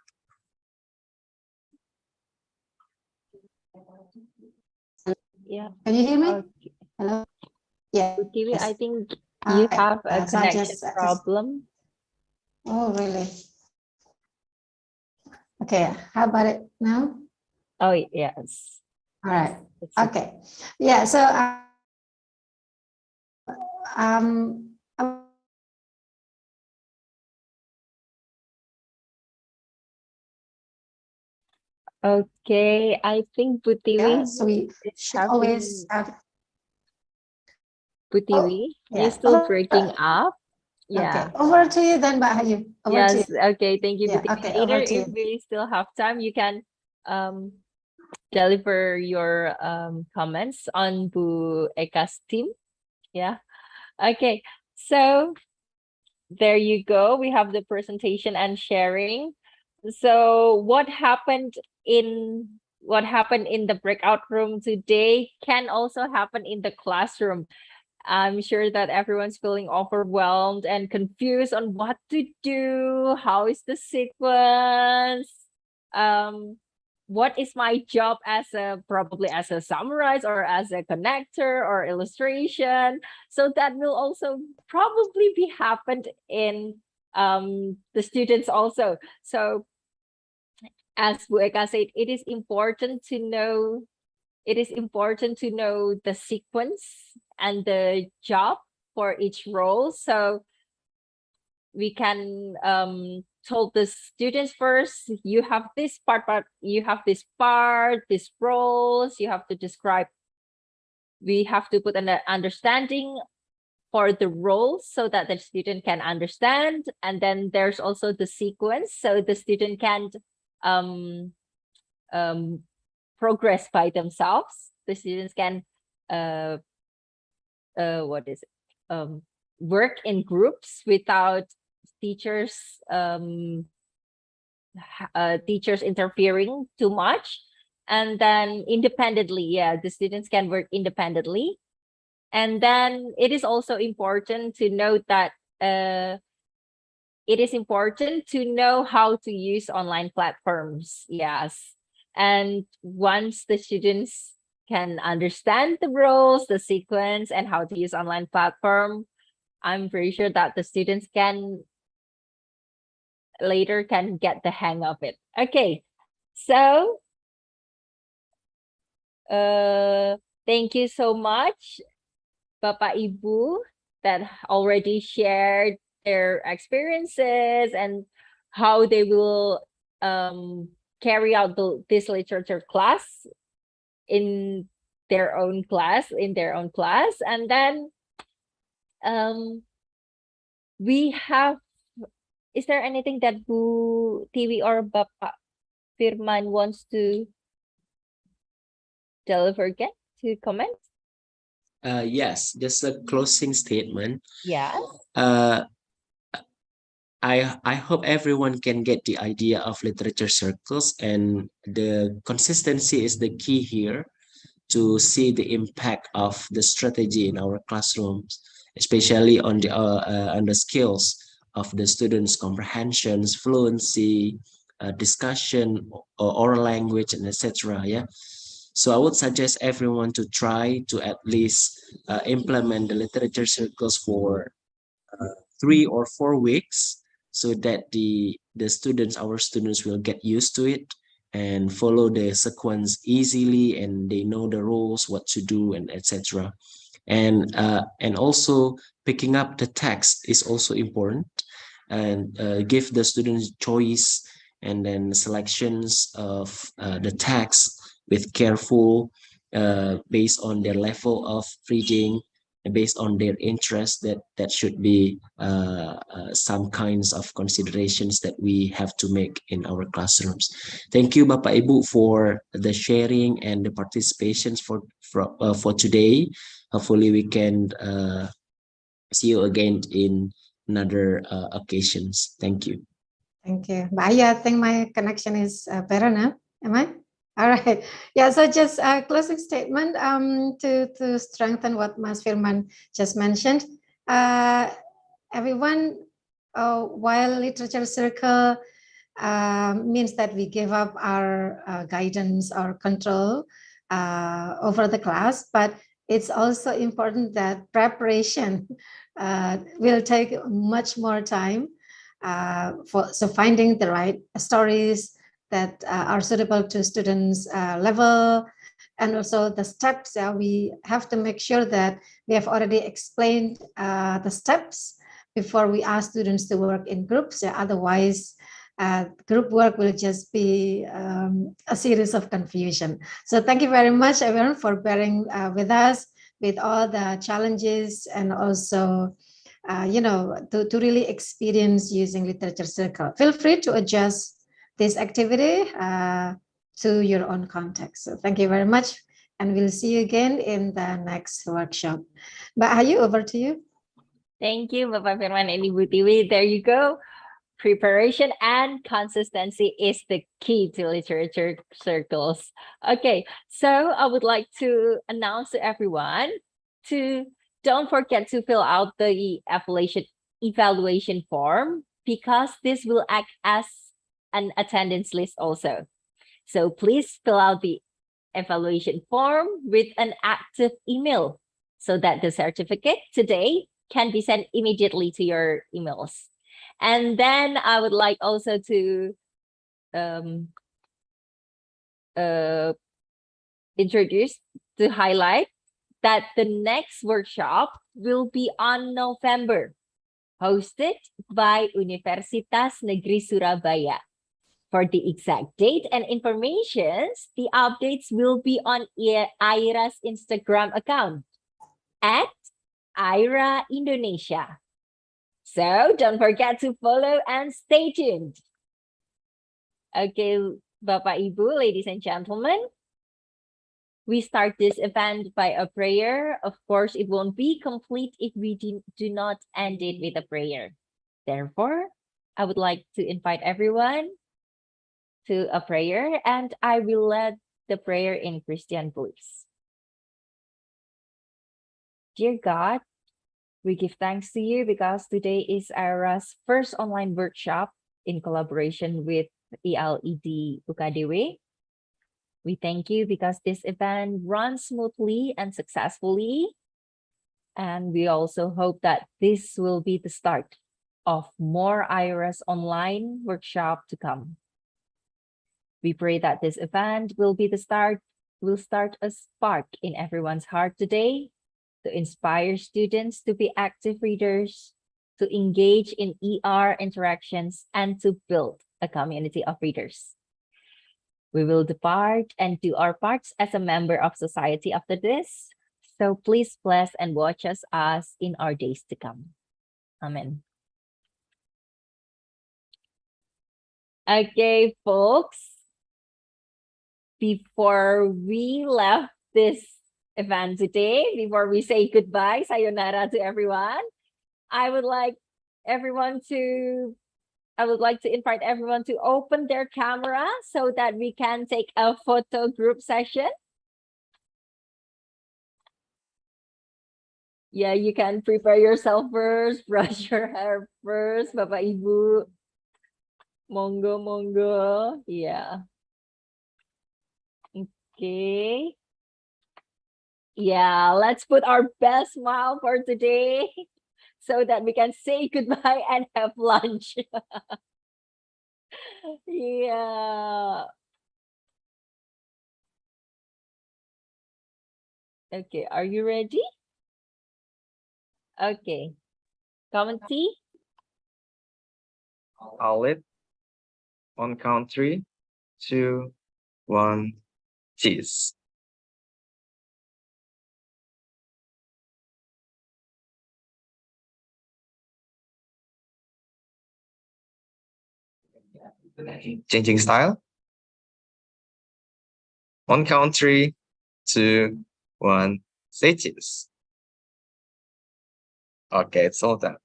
Yeah. Can you hear me? Okay. Hello? Yeah. Tiwi, I think you have a So I connection problem. Oh, really? Okay, how about it now? Oh, yes. All right. Okay. Yeah, so Okay, I think Putiwi so we is should always having Putiwi. yeah. You're still breaking up. Yeah. Okay, over to you then, Mbak Hayu. Over to Yes. you. Okay. Thank you, Yeah, Putiwi. okay, Later, over to if you. we still have time, you can deliver your comments on Bu Eka's team. Yeah. Okay. So there you go. We have the presentation and sharing. So what happened in the breakout room today can also happen in the classroom. I'm sure that everyone's feeling overwhelmed and confused on what to do. How is the sequence? What is my job probably as a summarize or as a connector or illustration? So that will also probably be happened in the students also. So as Bu Eka said, it is important to know the sequence and the job for each role. So we can told the students first, you have this part, these roles, you have to describe. We have to put an understanding for the roles so that the student can understand. And then there's also the sequence, so the student can progress by themselves. The students can work in groups without teachers interfering too much. And then independently, the students can work independently. And then it is also important to note that it is important to know how to use online platforms. Yes. And once the students can understand the roles, the sequence, and how to use online platform, I'm pretty sure that the students can later can get the hang of it. Okay. So thank you so much, Bapak Ibu, that already shared their experiences and how they will carry out this literature class in their own class, and then we have, is there anything that Bu Tiwi or Bapak Firman wants to deliver again, to comment? Yes, just a closing statement. Yes. I hope everyone can get the idea of literature circles, and the consistency is the key here to see the impact of the strategy in our classrooms, especially on the skills of the students' comprehensions, fluency, discussion, or oral language, and etc. Yeah. So I would suggest everyone to try to at least implement the literature circles for 3 or 4 weeks, so that our students will get used to it and follow the sequence easily, and they know the rules, what to do, and etc. And also picking up the text is also important, and give the students choice and then selections of the text with careful, based on their level of reading and based on their interest. That should be some kinds of considerations that we have to make in our classrooms. Thank you, Bapak Ibu, for the sharing and the participations for today. Hopefully we can see you again in another occasions. Thank you. Thank you. But I think my connection is better now. Am I? All right. Yeah, so just a closing statement to strengthen what Mas Firman just mentioned. Everyone, while literature circle means that we give up our guidance or control over the class, but it's also important that preparation will take much more time. So finding the right stories that are suitable to students' level, and also the steps. We have to make sure that we have already explained the steps before we ask students to work in groups. Otherwise, group work will just be a series of confusion. So thank you very much, everyone, for bearing with us with all the challenges, and also to really experience using literature circle. Feel free to adjust this activity to your own context. So thank you very much, and we'll see you again in the next workshop. Mbak Ayu, over to you. Thank you, Bapak Firman and Ibu Tiwi. There you go. Preparation and consistency is the key to literature circles. Okay, so I would like to announce to everyone to don't forget to fill out the evaluation form, because this will act as an attendance list also. So please fill out the evaluation form with an active email so that the certificate today can be sent immediately to your emails. And then I would like also to highlight that the next workshop will be on November, hosted by Universitas Negeri Surabaya. For the exact date and informations, the updates will be on IERA's Instagram account at IERA Indonesia. So don't forget to follow and stay tuned. Okay, Bapak Ibu, ladies and gentlemen, we start this event by a prayer. Of course, it won't be complete if we do not end it with a prayer. Therefore, I would like to invite everyone to a prayer, and I will lead the prayer in Christian beliefs. Dear God, we give thanks to you because today is IERA's first online workshop in collaboration with ELED UKDW. We thank you because this event runs smoothly and successfully. And we also hope that this will be the start of more IERA's online workshop to come. We pray that this event will start a spark in everyone's heart today to inspire students to be active readers, to engage in ER interactions, and to build a community of readers. We will depart and do our parts as a member of society after this. So please bless and watch us in our days to come. Amen. Okay, folks. Before we left this event today, before we say goodbye, sayonara to everyone, I would like to invite everyone to open their camera so that we can take a photo group session. Yeah, you can prepare yourself first, brush your hair first, Bapak Ibu. Monggo, monggo. Yeah. Okay. Yeah, let's put our best smile for today so that we can say goodbye and have lunch. Yeah. Okay, are you ready? Okay. Commenty? Olive. On count 3, 2, 1, cheese. Changing style. On count 3, 2, 1, say cheese. Okay, it's all done.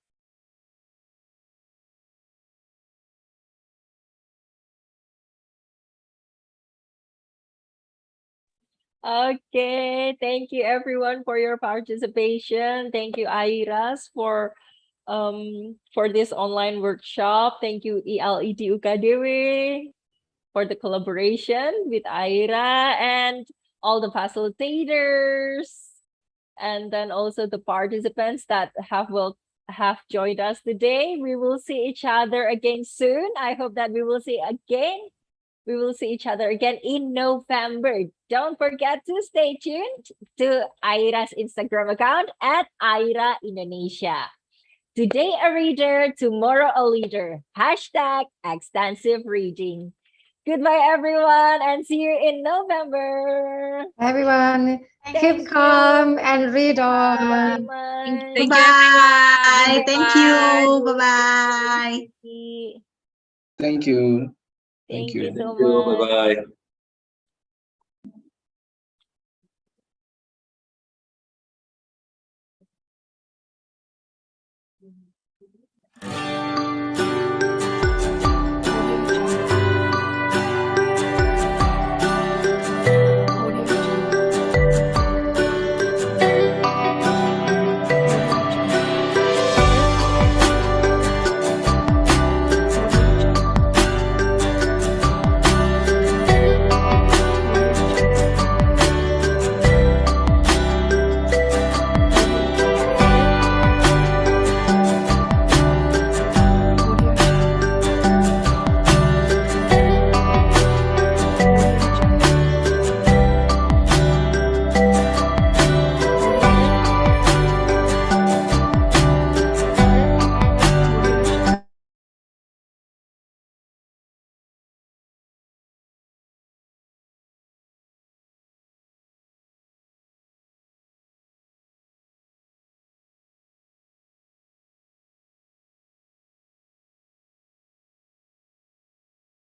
Okay, thank you everyone for your participation. Thank you, IERAS, for this online workshop. Thank you, ELED UKDW, for the collaboration with IERA and all the facilitators, and then also the participants that have joined us today. We will see each other again soon. I hope that we will see each other again in November. Don't forget to stay tuned to IERA's Instagram account at IERA Indonesia. Today a reader, tomorrow a leader. Hashtag extensive reading. Goodbye, everyone, and see you in November. Everyone, keep Thank calm you. and read on. Bye. Bye. Thank you. Bye-bye. Thank you. Thank you so Thank you. much. Bye-bye.